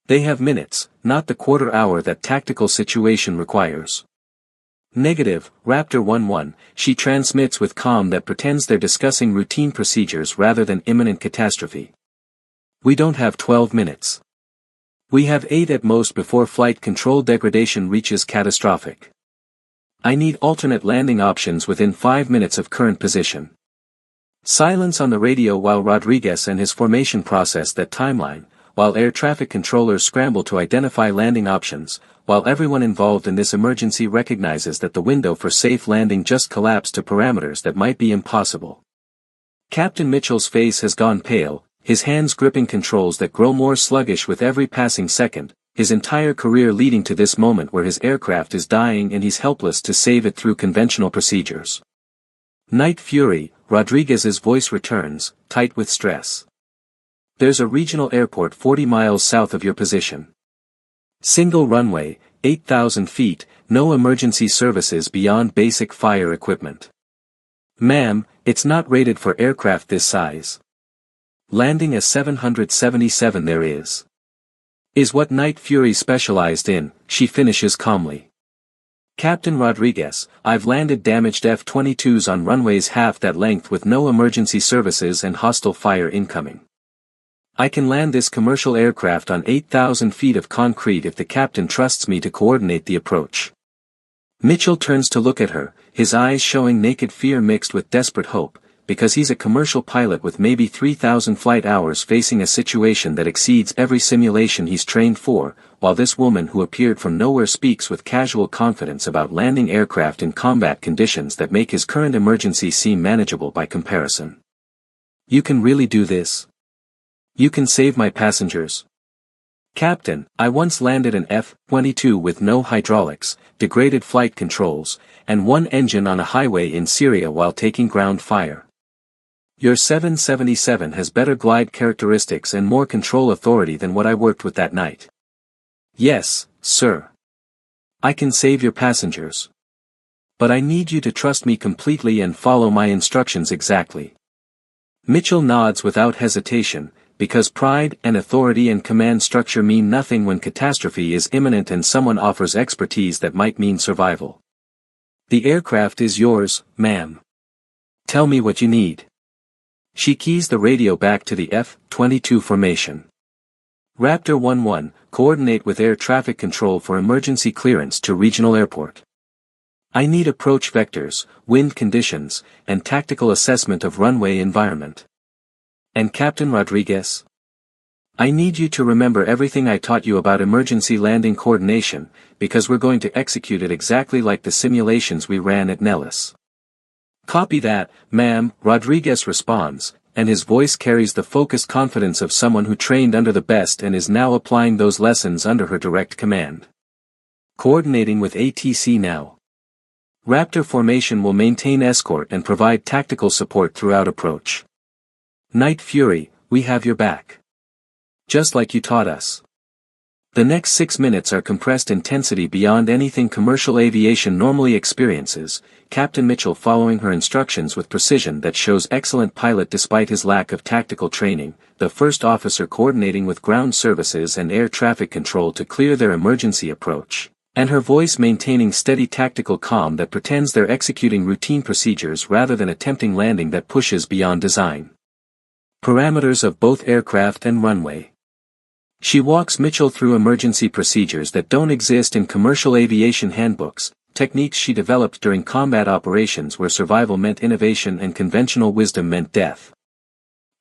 They have minutes, not the quarter hour that tactical situation requires. Negative, Raptor 11, she transmits with calm that pretends they're discussing routine procedures rather than imminent catastrophe. We don't have 12 minutes. We have 8 at most before flight control degradation reaches catastrophic. I need alternate landing options within 5 minutes of current position. Silence on the radio while Rodriguez and his formation process that timeline, while air traffic controllers scramble to identify landing options, while everyone involved in this emergency recognizes that the window for safe landing just collapsed to parameters that might be impossible. Captain Mitchell's face has gone pale, his hands gripping controls that grow more sluggish with every passing second, his entire career leading to this moment where his aircraft is dying and he's helpless to save it through conventional procedures. Night Fury, Rodriguez's voice returns, tight with stress. There's a regional airport 40 miles south of your position. Single runway, 8,000 feet, no emergency services beyond basic fire equipment. Ma'am, it's not rated for aircraft this size. Landing a 777 there is. Is what Night Fury specialized in, she finishes calmly. Captain Rodriguez, I've landed damaged F-22s on runways half that length with no emergency services and hostile fire incoming. I can land this commercial aircraft on 8,000 feet of concrete if the captain trusts me to coordinate the approach. Mitchell turns to look at her, his eyes showing naked fear mixed with desperate hope, because he's a commercial pilot with maybe 3,000 flight hours facing a situation that exceeds every simulation he's trained for, while this woman who appeared from nowhere speaks with casual confidence about landing aircraft in combat conditions that make his current emergency seem manageable by comparison. You can really do this? You can save my passengers? Captain, I once landed an F-22 with no hydraulics, degraded flight controls, and one engine on a highway in Syria while taking ground fire. Your 777 has better glide characteristics and more control authority than what I worked with that night. Yes, sir. I can save your passengers. But I need you to trust me completely and follow my instructions exactly. Mitchell nods without hesitation, because pride and authority and command structure mean nothing when catastrophe is imminent and someone offers expertise that might mean survival. The aircraft is yours, ma'am. Tell me what you need. She keys the radio back to the F-22 formation. Raptor 11, coordinate with air traffic control for emergency clearance to regional airport. I need approach vectors, wind conditions, and tactical assessment of runway environment. And Captain Rodriguez? I need you to remember everything I taught you about emergency landing coordination, because we're going to execute it exactly like the simulations we ran at Nellis. Copy that, ma'am, Rodriguez responds, and his voice carries the focused confidence of someone who trained under the best and is now applying those lessons under her direct command. Coordinating with ATC now. Raptor formation will maintain escort and provide tactical support throughout approach. Night Fury, we have your back. Just like you taught us. The next 6 minutes are compressed intensity beyond anything commercial aviation normally experiences, Captain Mitchell following her instructions with precision that shows excellent pilot despite his lack of tactical training, the first officer coordinating with ground services and air traffic control to clear their emergency approach, and her voice maintaining steady tactical calm that pretends they're executing routine procedures rather than attempting landing that pushes beyond design. Parameters of both aircraft and runway. She walks Mitchell through emergency procedures that don't exist in commercial aviation handbooks, techniques she developed during combat operations where survival meant innovation and conventional wisdom meant death.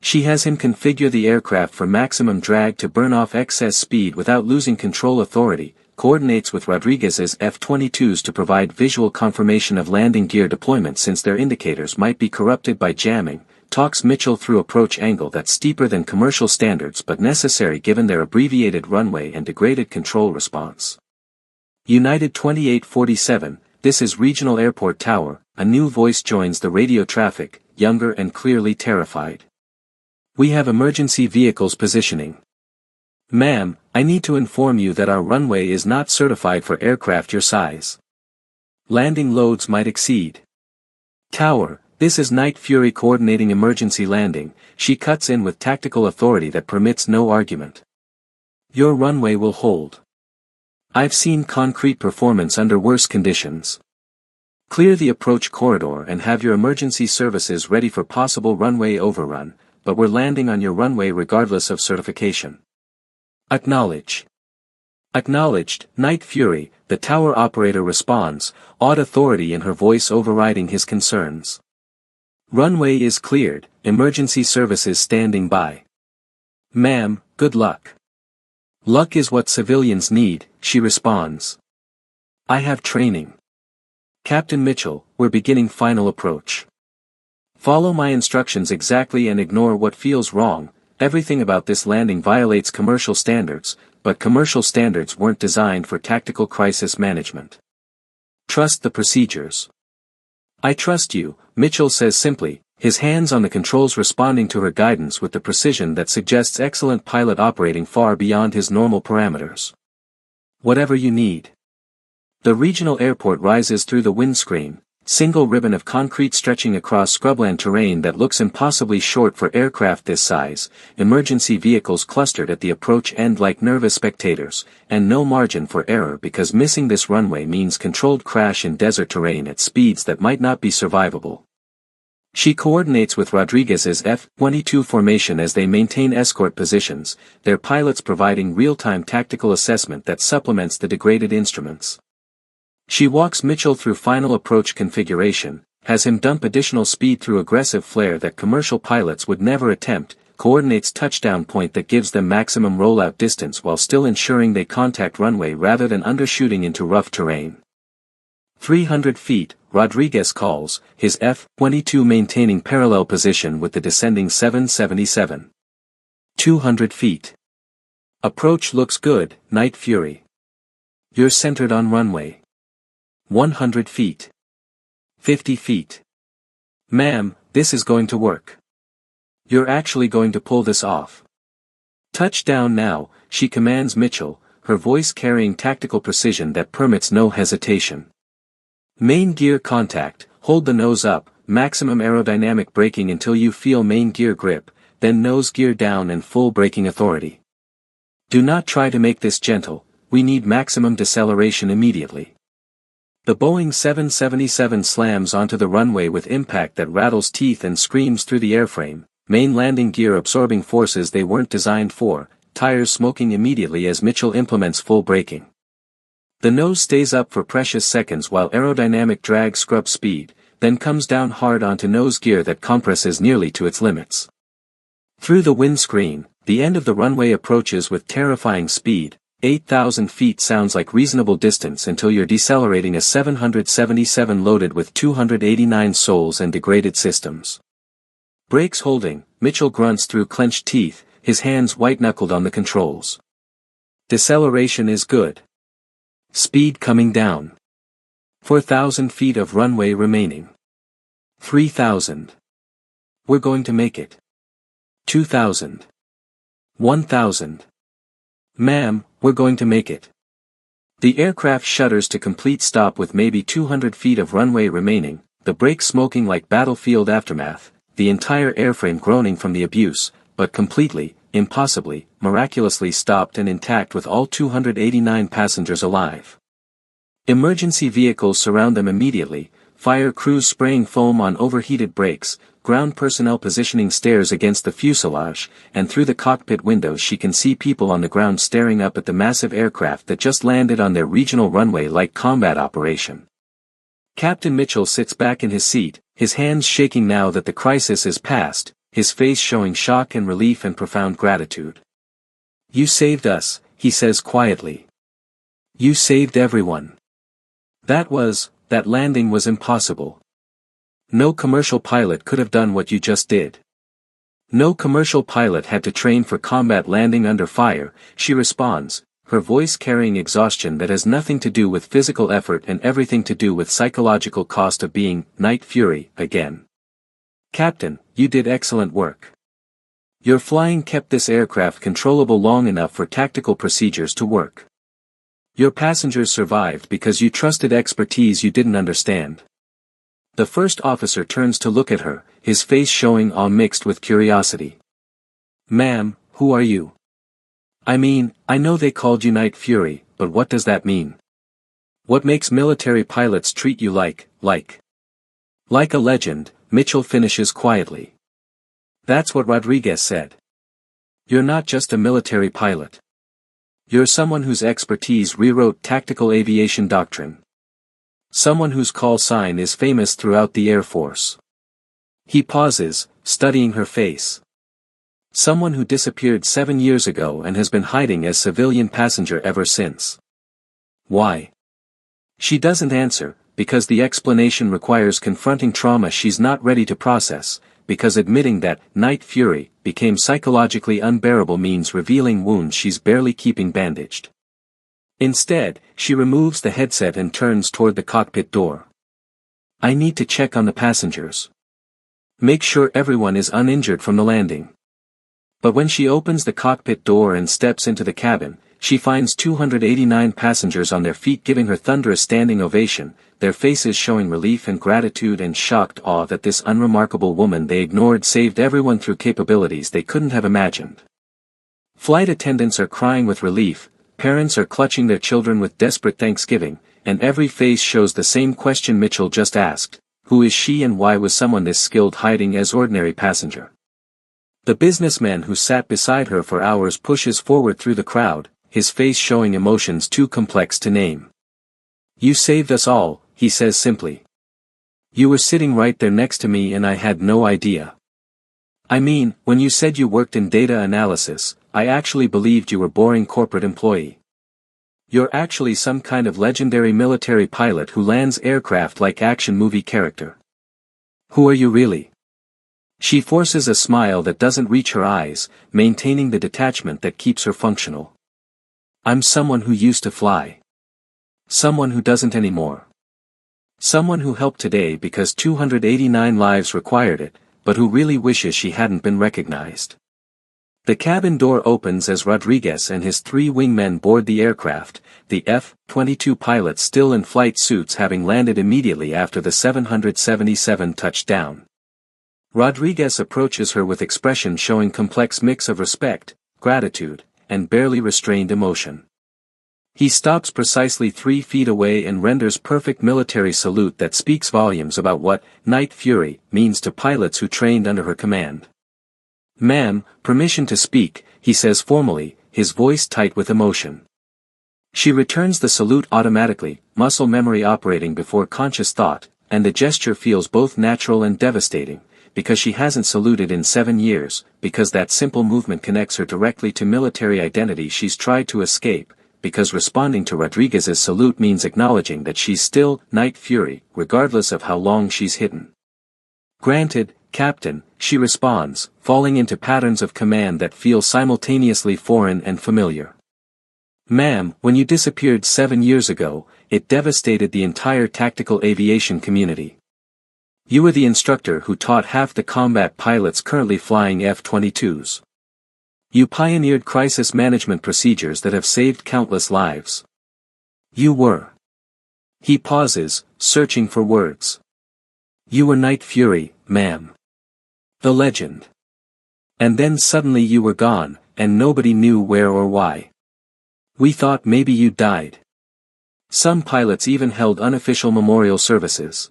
She has him configure the aircraft for maximum drag to burn off excess speed without losing control authority, coordinates with Rodriguez's F-22s to provide visual confirmation of landing gear deployment since their indicators might be corrupted by jamming, talks Mitchell through approach angle that's steeper than commercial standards but necessary given their abbreviated runway and degraded control response. United 2847, this is Regional Airport Tower, a new voice joins the radio traffic, younger and clearly terrified. We have emergency vehicles positioning. Ma'am, I need to inform you that our runway is not certified for aircraft your size. Landing loads might exceed. Tower, this is Night Fury coordinating emergency landing, she cuts in with tactical authority that permits no argument. Your runway will hold. I've seen concrete performance under worse conditions. Clear the approach corridor and have your emergency services ready for possible runway overrun, but we're landing on your runway regardless of certification. Acknowledge. Acknowledged, Night Fury, the tower operator responds, odd authority in her voice overriding his concerns. Runway is cleared, emergency services standing by. Ma'am, good luck. Luck is what civilians need, she responds. I have training. Captain Mitchell, we're beginning final approach. Follow my instructions exactly and ignore what feels wrong. Everything about this landing violates commercial standards, but commercial standards weren't designed for tactical crisis management. Trust the procedures. I trust you, Mitchell says simply, his hands on the controls responding to her guidance with the precision that suggests excellent pilot operating far beyond his normal parameters. Whatever you need. The regional airport rises through the windscreen, single ribbon of concrete stretching across scrubland terrain that looks impossibly short for aircraft this size, emergency vehicles clustered at the approach end like nervous spectators, and no margin for error because missing this runway means controlled crash in desert terrain at speeds that might not be survivable. She coordinates with Rodriguez's F-22 formation as they maintain escort positions, their pilots providing real-time tactical assessment that supplements the degraded instruments. She walks Mitchell through final approach configuration, has him dump additional speed through aggressive flare that commercial pilots would never attempt, coordinates touchdown point that gives them maximum rollout distance while still ensuring they contact runway rather than undershooting into rough terrain. 300 feet, Rodriguez calls, his F-22 maintaining parallel position with the descending 777. 200 feet. Approach looks good, Night Fury. You're centered on runway. 100 feet. 50 feet. Ma'am, this is going to work. You're actually going to pull this off. Touchdown now, she commands Mitchell, her voice carrying tactical precision that permits no hesitation. Main gear contact, hold the nose up, maximum aerodynamic braking until you feel main gear grip, then nose gear down and full braking authority. Do not try to make this gentle, we need maximum deceleration immediately. The Boeing 777 slams onto the runway with impact that rattles teeth and screams through the airframe, main landing gear absorbing forces they weren't designed for, tires smoking immediately as Mitchell implements full braking. The nose stays up for precious seconds while aerodynamic drag scrubs speed, then comes down hard onto nose gear that compresses nearly to its limits. Through the windscreen, the end of the runway approaches with terrifying speed. 8,000 feet sounds like reasonable distance until you're decelerating a 777 loaded with 289 souls and degraded systems. Brakes holding, Mitchell grunts through clenched teeth, his hands white-knuckled on the controls. Deceleration is good. Speed coming down. 4,000 feet of runway remaining. 3,000. We're going to make it. 2,000. 1,000. Ma'am, we're going to make it. The aircraft shudders to complete stop with maybe 200 feet of runway remaining, the brakes smoking like battlefield aftermath, the entire airframe groaning from the abuse, but completely, impossibly, miraculously stopped and intact with all 289 passengers alive. Emergency vehicles surround them immediately, fire crews spraying foam on overheated brakes, ground personnel positioning stairs against the fuselage, and through the cockpit windows she can see people on the ground staring up at the massive aircraft that just landed on their regional runway like combat operation. Captain Mitchell sits back in his seat, his hands shaking now that the crisis is past, his face showing shock and relief and profound gratitude. You saved us, he says quietly. You saved everyone. That landing was impossible. No commercial pilot could have done what you just did. No commercial pilot had to train for combat landing under fire, she responds, her voice carrying exhaustion that has nothing to do with physical effort and everything to do with psychological cost of being Night Fury again. Captain, you did excellent work. Your flying kept this aircraft controllable long enough for tactical procedures to work. Your passengers survived because you trusted expertise you didn't understand. The first officer turns to look at her, his face showing awe mixed with curiosity. Ma'am, who are you? I mean, I know they called you Night Fury, but what does that mean? What makes military pilots treat you like a legend, Mitchell finishes quietly. That's what Rodriguez said. You're not just a military pilot. You're someone whose expertise rewrote tactical aviation doctrine. Someone whose call sign is famous throughout the Air Force. He pauses, studying her face. Someone who disappeared 7 years ago and has been hiding as civilian passenger ever since. Why? She doesn't answer, because the explanation requires confronting trauma she's not ready to process, because admitting that night fury became psychologically unbearable means revealing wounds she's barely keeping bandaged. Instead, she removes the headset and turns toward the cockpit door. I need to check on the passengers. Make sure everyone is uninjured from the landing. But when she opens the cockpit door and steps into the cabin, she finds 289 passengers on their feet giving her thunderous standing ovation, their faces showing relief and gratitude and shocked awe that this unremarkable woman they ignored saved everyone through capabilities they couldn't have imagined. Flight attendants are crying with relief, parents are clutching their children with desperate thanksgiving, and every face shows the same question Mitchell just asked: who is she and why was someone this skilled hiding as ordinary passenger? The businessman who sat beside her for hours pushes forward through the crowd, his face showing emotions too complex to name. You saved us all, he says simply. You were sitting right there next to me and I had no idea. I mean, when you said you worked in data analysis, I actually believed you were a boring corporate employee. You're actually some kind of legendary military pilot who lands aircraft like action movie character. Who are you really? She forces a smile that doesn't reach her eyes, maintaining the detachment that keeps her functional. I'm someone who used to fly. Someone who doesn't anymore. Someone who helped today because 289 lives required it, but who really wishes she hadn't been recognized. The cabin door opens as Rodriguez and his 3 wingmen board the aircraft, the F-22 pilots still in flight suits having landed immediately after the 777 touchdown. Rodriguez approaches her with expression showing complex mix of respect, gratitude, and barely restrained emotion. He stops precisely 3 feet away and renders perfect military salute that speaks volumes about what night fury means to pilots who trained under her command. Ma'am, permission to speak, he says formally, his voice tight with emotion. She returns the salute automatically, muscle memory operating before conscious thought, and the gesture feels both natural and devastating, because she hasn't saluted in 7 years, because that simple movement connects her directly to military identity she's tried to escape, because responding to Rodriguez's salute means acknowledging that she's still night fury, regardless of how long she's hidden. Granted, Captain, she responds, falling into patterns of command that feel simultaneously foreign and familiar. Ma'am, when you disappeared 7 years ago, it devastated the entire tactical aviation community. You were the instructor who taught half the combat pilots currently flying F-22s. You pioneered crisis management procedures that have saved countless lives. You were. He pauses, searching for words. You were Night Fury, ma'am. The legend. And then suddenly you were gone, and nobody knew where or why. We thought maybe you died. Some pilots even held unofficial memorial services.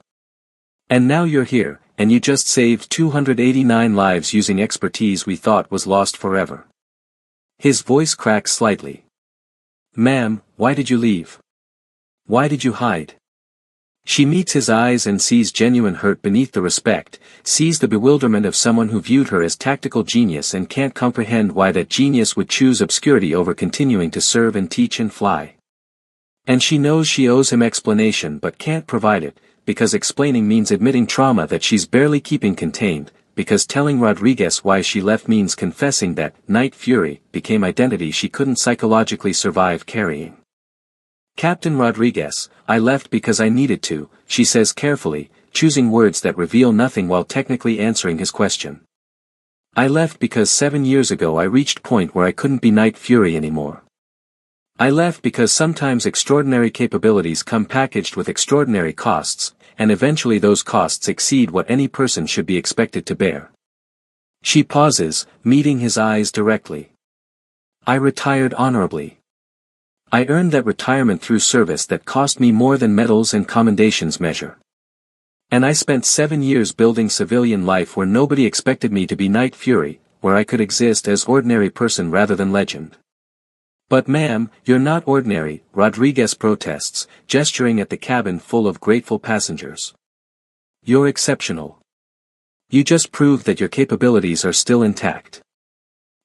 And now you're here, and you just saved 289 lives using expertise we thought was lost forever. His voice cracks slightly. Ma'am, why did you leave? Why did you hide? She meets his eyes and sees genuine hurt beneath the respect, sees the bewilderment of someone who viewed her as tactical genius and can't comprehend why that genius would choose obscurity over continuing to serve and teach and fly. And she knows she owes him explanation but can't provide it, because explaining means admitting trauma that she's barely keeping contained, because telling Rodriguez why she left means confessing that Night Fury became identity she couldn't psychologically survive carrying. Captain Rodriguez, I left because I needed to, she says carefully, choosing words that reveal nothing while technically answering his question. I left because 7 years ago I reached point where I couldn't be Night Fury anymore. I left because sometimes extraordinary capabilities come packaged with extraordinary costs, and eventually those costs exceed what any person should be expected to bear. She pauses, meeting his eyes directly. I retired honorably. I earned that retirement through service that cost me more than medals and commendations measure. And I spent 7 years building civilian life where nobody expected me to be Night Fury, where I could exist as ordinary person rather than legend. But ma'am, you're not ordinary, Rodriguez protests, gesturing at the cabin full of grateful passengers. You're exceptional. You just proved that your capabilities are still intact.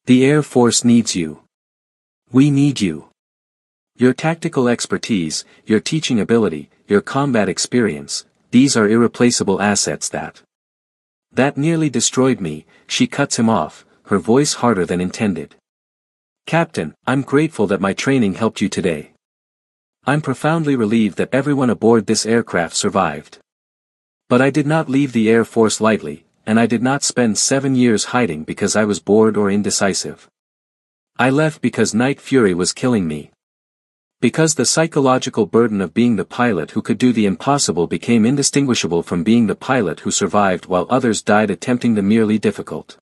The Air Force needs you. We need you. Your tactical expertise, your teaching ability, your combat experience, these are irreplaceable assets that nearly destroyed me. She cuts him off, her voice harder than intended. Captain, I'm grateful that my training helped you today. I'm profoundly relieved that everyone aboard this aircraft survived. But I did not leave the Air Force lightly, and I did not spend 7 years hiding because I was bored or indecisive. I left because Night Fury was killing me. Because the psychological burden of being the pilot who could do the impossible became indistinguishable from being the pilot who survived while others died attempting the merely difficult.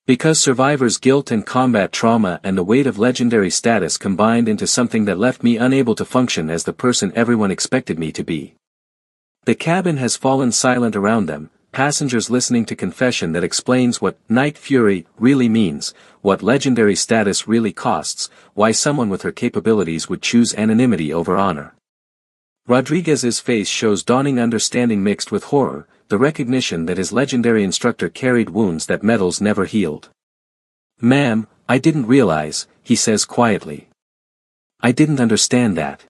Because survivors' guilt and combat trauma and the weight of legendary status combined into something that left me unable to function as the person everyone expected me to be. The cabin has fallen silent around them, passengers listening to confession that explains what Night Fury really means, what legendary status really costs, why someone with her capabilities would choose anonymity over honor. Rodriguez's face shows dawning understanding mixed with horror, the recognition that his legendary instructor carried wounds that medals never healed. Ma'am, I didn't realize, he says quietly. I didn't understand that.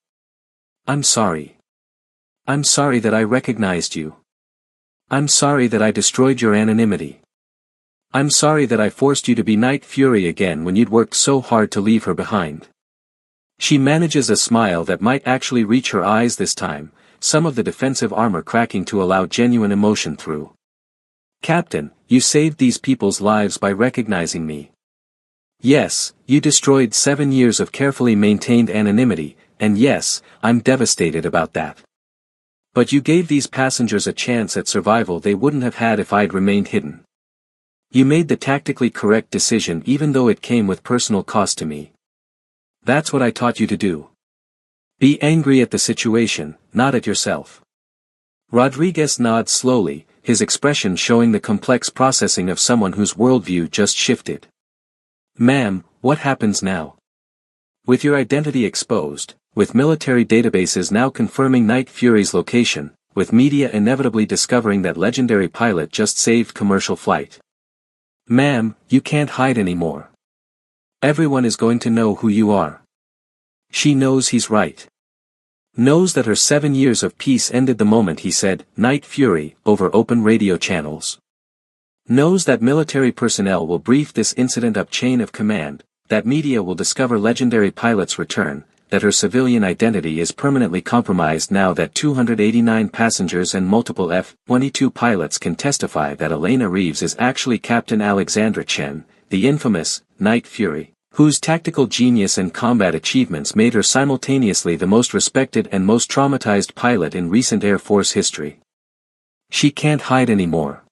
I'm sorry. I'm sorry that I recognized you. I'm sorry that I destroyed your anonymity. I'm sorry that I forced you to be Night Fury again when you'd worked so hard to leave her behind. She manages a smile that might actually reach her eyes this time, some of the defensive armor cracking to allow genuine emotion through. Captain, you saved these people's lives by recognizing me. Yes, you destroyed 7 years of carefully maintained anonymity, and yes, I'm devastated about that. But you gave these passengers a chance at survival they wouldn't have had if I'd remained hidden. You made the tactically correct decision even though it came with personal cost to me. That's what I taught you to do. Be angry at the situation, not at yourself. Rodriguez nods slowly, his expression showing the complex processing of someone whose worldview just shifted. Ma'am, what happens now? With your identity exposed, with military databases now confirming Night Fury's location, with media inevitably discovering that legendary pilot just saved commercial flight. Ma'am, you can't hide anymore. Everyone is going to know who you are. She knows he's right. Knows that her 7 years of peace ended the moment he said, Night Fury, over open radio channels. Knows that military personnel will brief this incident up chain of command, that media will discover legendary pilot's return, that her civilian identity is permanently compromised now that 289 passengers and multiple F-22 pilots can testify that Elena Reeves is actually Captain Alexandra Chen, the infamous Night Fury, whose tactical genius and combat achievements made her simultaneously the most respected and most traumatized pilot in recent Air Force history. She can't hide anymore.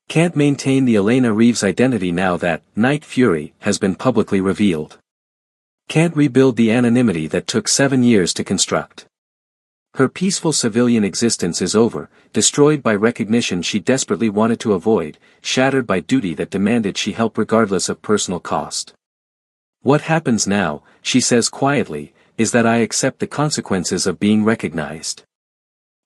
Can't maintain the Elena Reeves identity now that Night Fury has been publicly revealed. Can't rebuild the anonymity that took 7 years to construct. Her peaceful civilian existence is over, destroyed by recognition she desperately wanted to avoid, shattered by duty that demanded she help regardless of personal cost. What happens now, she says quietly, is that I accept the consequences of being recognized.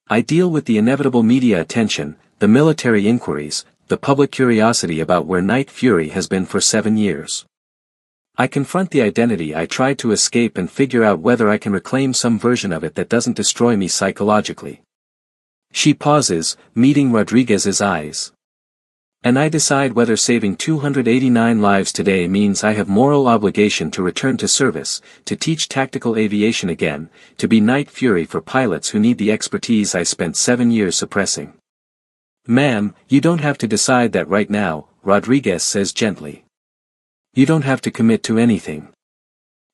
I deal with the inevitable media attention, the military inquiries, the public curiosity about where Night Fury has been for 7 years. I confront the identity I tried to escape and figure out whether I can reclaim some version of it that doesn't destroy me psychologically. She pauses, meeting Rodriguez's eyes. And I decide whether saving 289 lives today means I have moral obligation to return to service, to teach tactical aviation again, to be Night Fury for pilots who need the expertise I spent 7 years suppressing. Ma'am, you don't have to decide that right now, Rodriguez says gently. You don't have to commit to anything.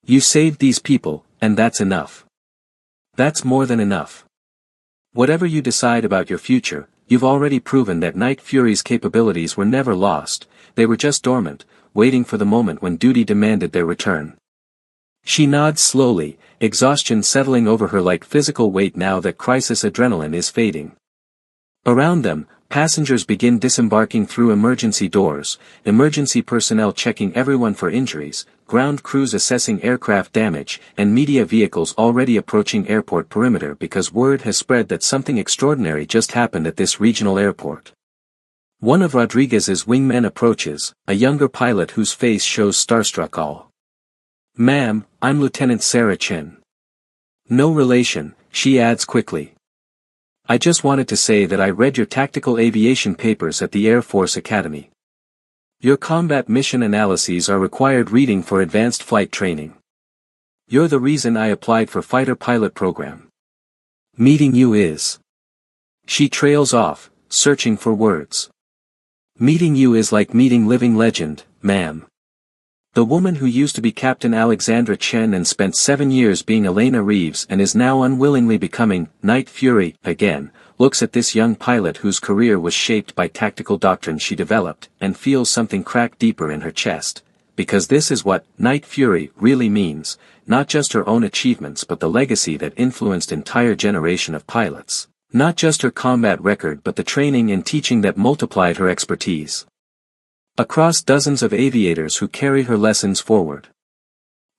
You saved these people, and that's enough. That's more than enough. Whatever you decide about your future, you've already proven that Night Fury's capabilities were never lost, they were just dormant, waiting for the moment when duty demanded their return. She nods slowly, exhaustion settling over her like physical weight now that crisis adrenaline is fading. Around them, passengers begin disembarking through emergency doors, emergency personnel checking everyone for injuries, ground crews assessing aircraft damage, and media vehicles already approaching airport perimeter because word has spread that something extraordinary just happened at this regional airport. One of Rodriguez's wingmen approaches, a younger pilot whose face shows starstruck awe. "Ma'am, I'm Lieutenant Sarah Chin." "No relation," she adds quickly. "I just wanted to say that I read your tactical aviation papers at the Air Force Academy. Your combat mission analyses are required reading for advanced flight training. You're the reason I applied for fighter pilot program. Meeting you is..." She trails off, searching for words. "Meeting you is like meeting living legend, ma'am." The woman who used to be Captain Alexandra Chen and spent 7 years being Elena Reeves and is now unwillingly becoming Night Fury again, looks at this young pilot whose career was shaped by tactical doctrine she developed and feels something crack deeper in her chest, because this is what Night Fury really means, not just her own achievements but the legacy that influenced entire generation of pilots, not just her combat record but the training and teaching that multiplied her expertise across dozens of aviators who carry her lessons forward.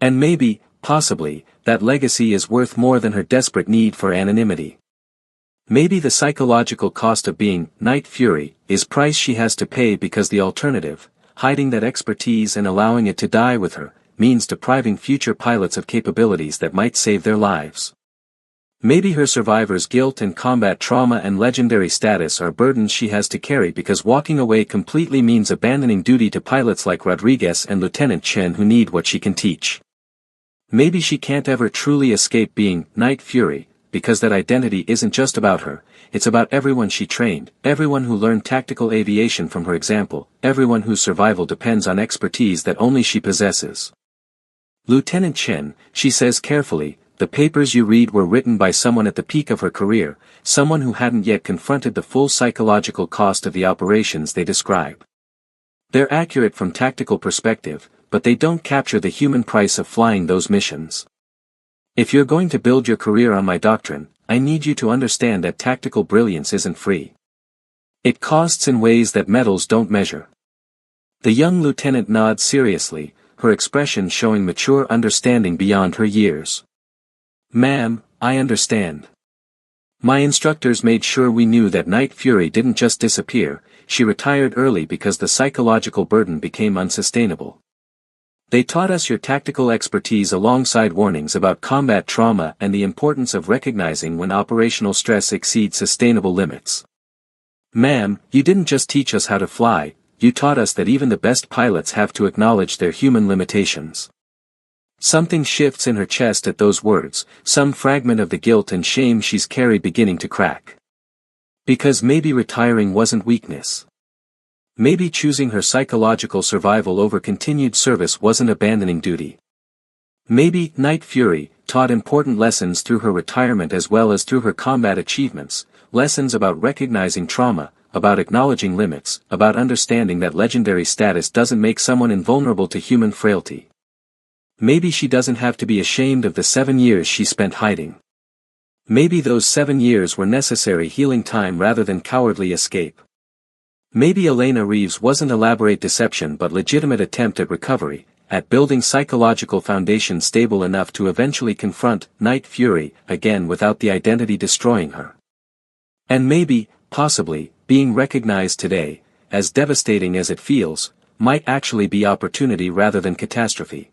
And maybe, possibly, that legacy is worth more than her desperate need for anonymity. Maybe the psychological cost of being Night Fury is price she has to pay because the alternative, hiding that expertise and allowing it to die with her, means depriving future pilots of capabilities that might save their lives. Maybe her survivor's guilt and combat trauma and legendary status are burdens she has to carry because walking away completely means abandoning duty to pilots like Rodriguez and Lieutenant Chen who need what she can teach. Maybe she can't ever truly escape being Night Fury, because that identity isn't just about her, it's about everyone she trained, everyone who learned tactical aviation from her example, everyone whose survival depends on expertise that only she possesses. "Lieutenant Chen," she says carefully, "the papers you read were written by someone at the peak of her career, someone who hadn't yet confronted the full psychological cost of the operations they describe. They're accurate from tactical perspective, but they don't capture the human price of flying those missions. If you're going to build your career on my doctrine, I need you to understand that tactical brilliance isn't free. It costs in ways that medals don't measure." The young lieutenant nods seriously, her expression showing mature understanding beyond her years. "Ma'am, I understand. My instructors made sure we knew that Night Fury didn't just disappear, she retired early because the psychological burden became unsustainable. They taught us your tactical expertise alongside warnings about combat trauma and the importance of recognizing when operational stress exceeds sustainable limits. Ma'am, you didn't just teach us how to fly, you taught us that even the best pilots have to acknowledge their human limitations." Something shifts in her chest at those words, some fragment of the guilt and shame she's carried beginning to crack. Because maybe retiring wasn't weakness. Maybe choosing her psychological survival over continued service wasn't abandoning duty. Maybe Night Fury taught important lessons through her retirement as well as through her combat achievements, lessons about recognizing trauma, about acknowledging limits, about understanding that legendary status doesn't make someone invulnerable to human frailty. Maybe she doesn't have to be ashamed of the 7 years she spent hiding. Maybe those 7 years were necessary healing time rather than cowardly escape. Maybe Elena Reeves wasn't elaborate deception but legitimate attempt at recovery, at building psychological foundation stable enough to eventually confront Night Fury again without the identity destroying her. And maybe, possibly, being recognized today, as devastating as it feels, might actually be opportunity rather than catastrophe.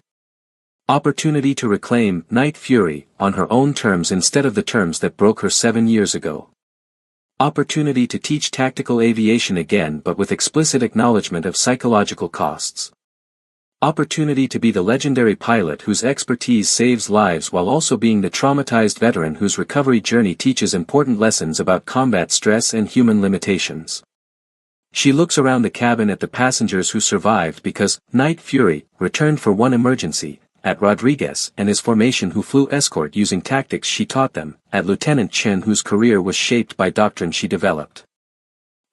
Opportunity to reclaim Night Fury on her own terms instead of the terms that broke her 7 years ago. Opportunity to teach tactical aviation again but with explicit acknowledgement of psychological costs. Opportunity to be the legendary pilot whose expertise saves lives while also being the traumatized veteran whose recovery journey teaches important lessons about combat stress and human limitations. She looks around the cabin at the passengers who survived because Night Fury returned for one emergency, at Rodriguez and his formation who flew escort using tactics she taught them, at Lieutenant Chen whose career was shaped by doctrine she developed.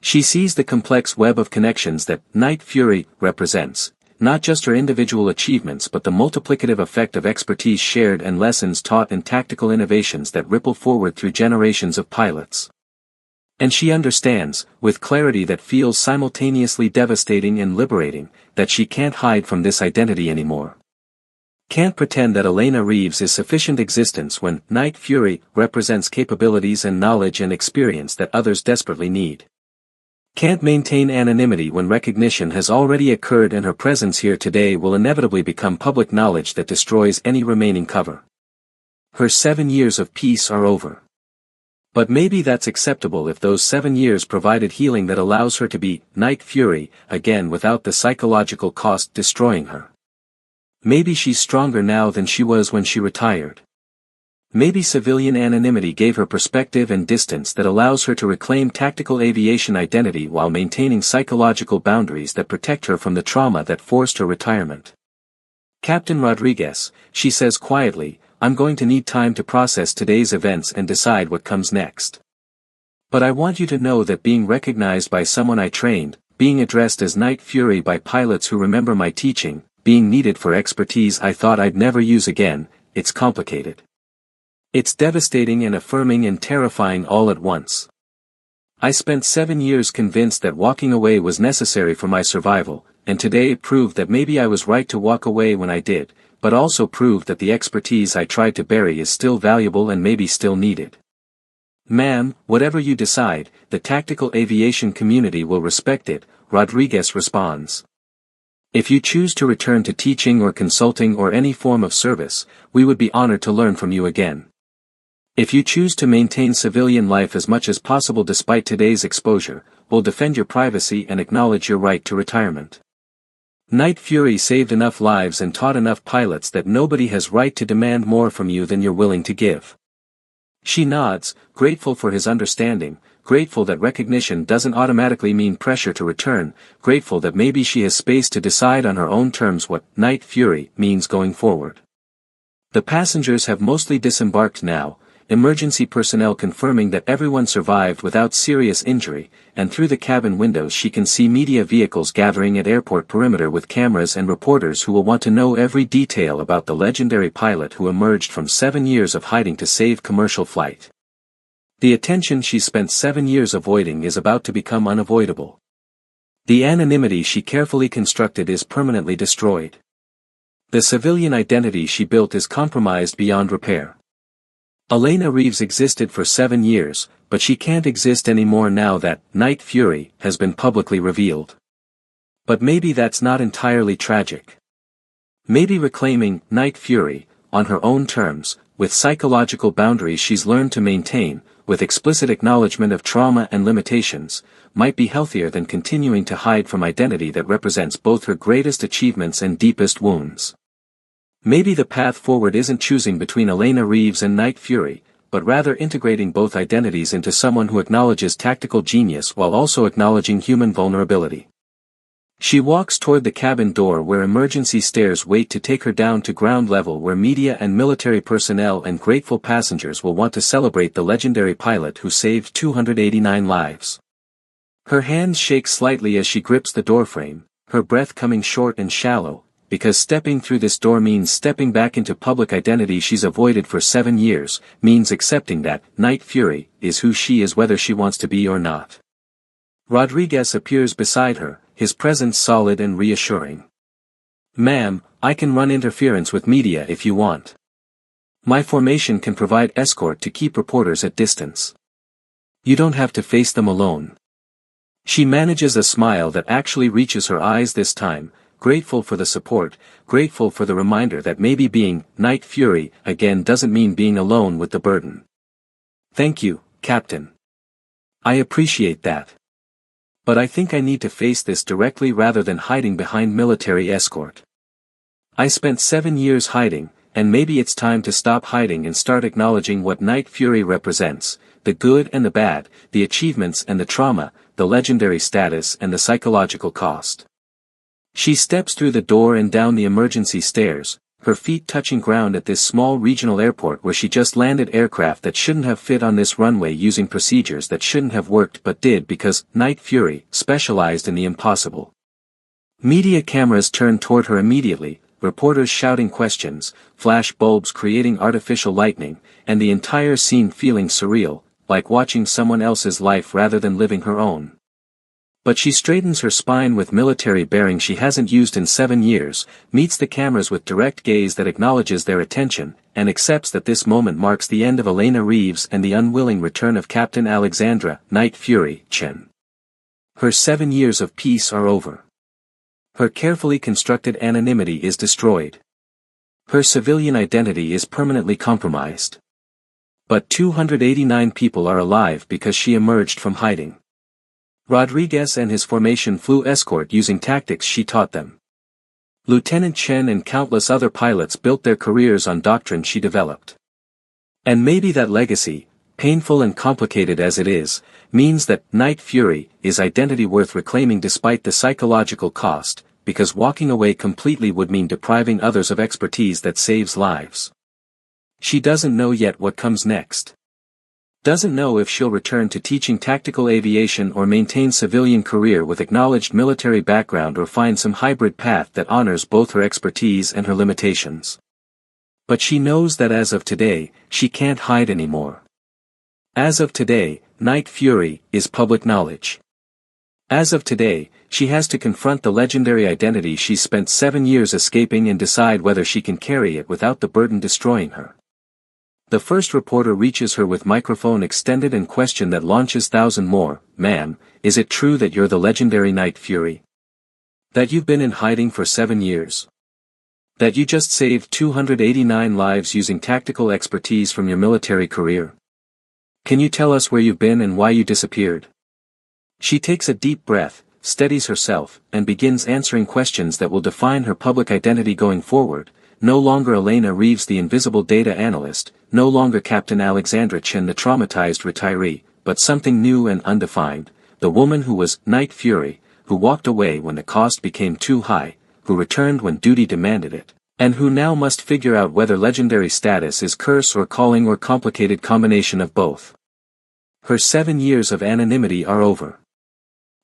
She sees the complex web of connections that Night Fury represents, not just her individual achievements but the multiplicative effect of expertise shared and lessons taught and tactical innovations that ripple forward through generations of pilots. And she understands, with clarity that feels simultaneously devastating and liberating, that she can't hide from this identity anymore. Can't pretend that Elena Reeves is sufficient existence when Night Fury represents capabilities and knowledge and experience that others desperately need. Can't maintain anonymity when recognition has already occurred, and her presence here today will inevitably become public knowledge that destroys any remaining cover. Her 7 years of peace are over. But maybe that's acceptable if those 7 years provided healing that allows her to be Night Fury again without the psychological cost destroying her. Maybe she's stronger now than she was when she retired. Maybe civilian anonymity gave her perspective and distance that allows her to reclaim tactical aviation identity while maintaining psychological boundaries that protect her from the trauma that forced her retirement. Captain Rodriguez, she says quietly, I'm going to need time to process today's events and decide what comes next. But I want you to know that being recognized by someone I trained, being addressed as Night Fury by pilots who remember my teaching, being needed for expertise I thought I'd never use again, it's complicated. It's devastating and affirming and terrifying all at once. I spent 7 years convinced that walking away was necessary for my survival, and today it proved that maybe I was right to walk away when I did, but also proved that the expertise I tried to bury is still valuable and maybe still needed. Ma'am, whatever you decide, the tactical aviation community will respect it, Rodriguez responds. If you choose to return to teaching or consulting or any form of service, we would be honored to learn from you again. If you choose to maintain civilian life as much as possible despite today's exposure, we'll defend your privacy and acknowledge your right to retirement. Night Fury saved enough lives and taught enough pilots that nobody has right to demand more from you than you're willing to give. She nods, grateful for his understanding, grateful that recognition doesn't automatically mean pressure to return, grateful that maybe she has space to decide on her own terms what Night Fury means going forward. The passengers have mostly disembarked now, emergency personnel confirming that everyone survived without serious injury, and through the cabin windows she can see media vehicles gathering at airport perimeter with cameras and reporters who will want to know every detail about the legendary pilot who emerged from 7 years of hiding to save commercial flight. The attention she spent 7 years avoiding is about to become unavoidable. The anonymity she carefully constructed is permanently destroyed. The civilian identity she built is compromised beyond repair. Elena Reeves existed for 7 years, but she can't exist anymore now that Night Fury has been publicly revealed. But maybe that's not entirely tragic. Maybe reclaiming Night Fury, on her own terms, with psychological boundaries she's learned to maintain, with explicit acknowledgement of trauma and limitations, might be healthier than continuing to hide from identity that represents both her greatest achievements and deepest wounds. Maybe the path forward isn't choosing between Elena Reeves and Night Fury, but rather integrating both identities into someone who acknowledges tactical genius while also acknowledging human vulnerability. She walks toward the cabin door where emergency stairs wait to take her down to ground level where media and military personnel and grateful passengers will want to celebrate the legendary pilot who saved 289 lives. Her hands shake slightly as she grips the doorframe, her breath coming short and shallow, because stepping through this door means stepping back into public identity she's avoided for 7 years, means accepting that Night Fury is who she is whether she wants to be or not. Rodriguez appears beside her, his presence solid and reassuring. Ma'am, I can run interference with media if you want. My formation can provide escort to keep reporters at distance. You don't have to face them alone. She manages a smile that actually reaches her eyes this time, grateful for the support, grateful for the reminder that maybe being Night Fury again doesn't mean being alone with the burden. Thank you, Captain. I appreciate that. But I think I need to face this directly rather than hiding behind military escort. I spent 7 years hiding, and maybe it's time to stop hiding and start acknowledging what Night Fury represents, the good and the bad, the achievements and the trauma, the legendary status and the psychological cost. She steps through the door and down the emergency stairs, her feet touching ground at this small regional airport where she just landed aircraft that shouldn't have fit on this runway using procedures that shouldn't have worked but did because Night Fury specialized in the impossible. Media cameras turn toward her immediately, reporters shouting questions, flash bulbs creating artificial lightning, and the entire scene feeling surreal, like watching someone else's life rather than living her own. But she straightens her spine with military bearing she hasn't used in 7 years, meets the cameras with direct gaze that acknowledges their attention, and accepts that this moment marks the end of Elena Reeves and the unwilling return of Captain Alexandra, Night Fury, Chen. Her 7 years of peace are over. Her carefully constructed anonymity is destroyed. Her civilian identity is permanently compromised. But 289 people are alive because she emerged from hiding. Rodriguez and his formation flew escort using tactics she taught them. Lieutenant Chen and countless other pilots built their careers on doctrine she developed. And maybe that legacy, painful and complicated as it is, means that Night Fury is identity worth reclaiming despite the psychological cost, because walking away completely would mean depriving others of expertise that saves lives. She doesn't know yet what comes next. Doesn't know if she'll return to teaching tactical aviation or maintain civilian career with acknowledged military background or find some hybrid path that honors both her expertise and her limitations. But she knows that as of today, she can't hide anymore. As of today, Night Fury is public knowledge. As of today, she has to confront the legendary identity she's spent 7 years escaping and decide whether she can carry it without the burden destroying her. The first reporter reaches her with microphone extended and question that launches thousand more. Ma'am, is it true that you're the legendary Night Fury? That you've been in hiding for 7 years? That you just saved 289 lives using tactical expertise from your military career? Can you tell us where you've been and why you disappeared? She takes a deep breath, steadies herself, and begins answering questions that will define her public identity going forward. No longer Elena Reeves the invisible data analyst, no longer Captain Alexandra Chen the traumatized retiree, but something new and undefined, the woman who was Night Fury, who walked away when the cost became too high, who returned when duty demanded it, and who now must figure out whether legendary status is curse or calling or complicated combination of both. Her 7 years of anonymity are over.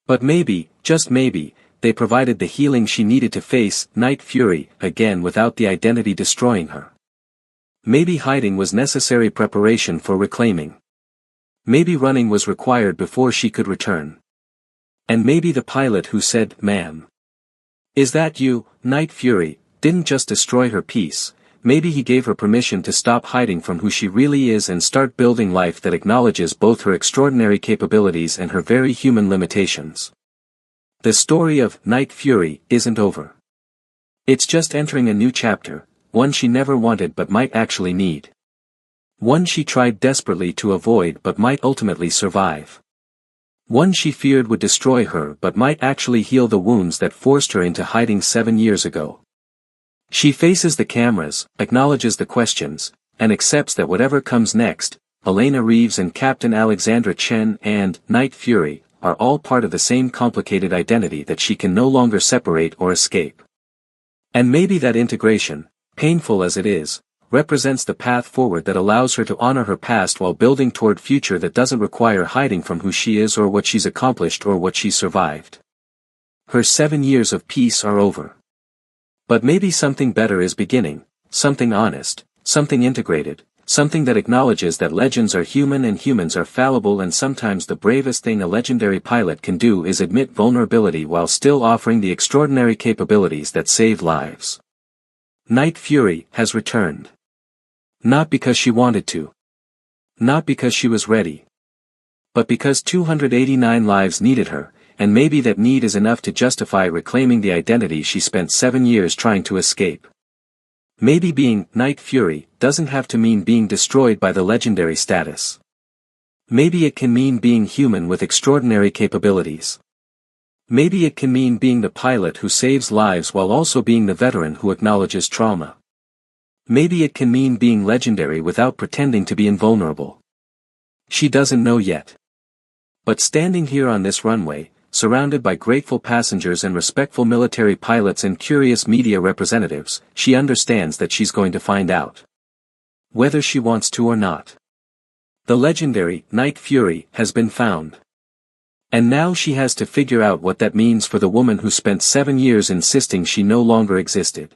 But maybe, just maybe, they provided the healing she needed to face Night Fury again without the identity destroying her. Maybe hiding was necessary preparation for reclaiming. Maybe running was required before she could return. And maybe the pilot who said, "Ma'am, is that you, Night Fury," didn't just destroy her peace, maybe he gave her permission to stop hiding from who she really is and start building life that acknowledges both her extraordinary capabilities and her very human limitations. The story of Night Fury isn't over. It's just entering a new chapter, one she never wanted but might actually need. One she tried desperately to avoid but might ultimately survive. One she feared would destroy her but might actually heal the wounds that forced her into hiding 7 years ago. She faces the cameras, acknowledges the questions, and accepts that whatever comes next, Elena Reeves and Captain Alexandra Chen and Night Fury are all part of the same complicated identity that she can no longer separate or escape. And maybe that integration, painful as it is, represents the path forward that allows her to honor her past while building toward future that doesn't require hiding from who she is or what she's accomplished or what she's survived. Her 7 years of peace are over. But maybe something better is beginning, something honest, something integrated, something that acknowledges that legends are human and humans are fallible, and sometimes the bravest thing a legendary pilot can do is admit vulnerability while still offering the extraordinary capabilities that save lives. Night Fury has returned. Not because she wanted to. Not because she was ready. But because 289 lives needed her, and maybe that need is enough to justify reclaiming the identity she spent 7 years trying to escape. Maybe being Night Fury doesn't have to mean being destroyed by the legendary status. Maybe it can mean being human with extraordinary capabilities. Maybe it can mean being the pilot who saves lives while also being the veteran who acknowledges trauma. Maybe it can mean being legendary without pretending to be invulnerable. She doesn't know yet. But standing here on this runway, surrounded by grateful passengers and respectful military pilots and curious media representatives, she understands that she's going to find out. Whether she wants to or not. The legendary Night Fury has been found. And now she has to figure out what that means for the woman who spent 7 years insisting she no longer existed.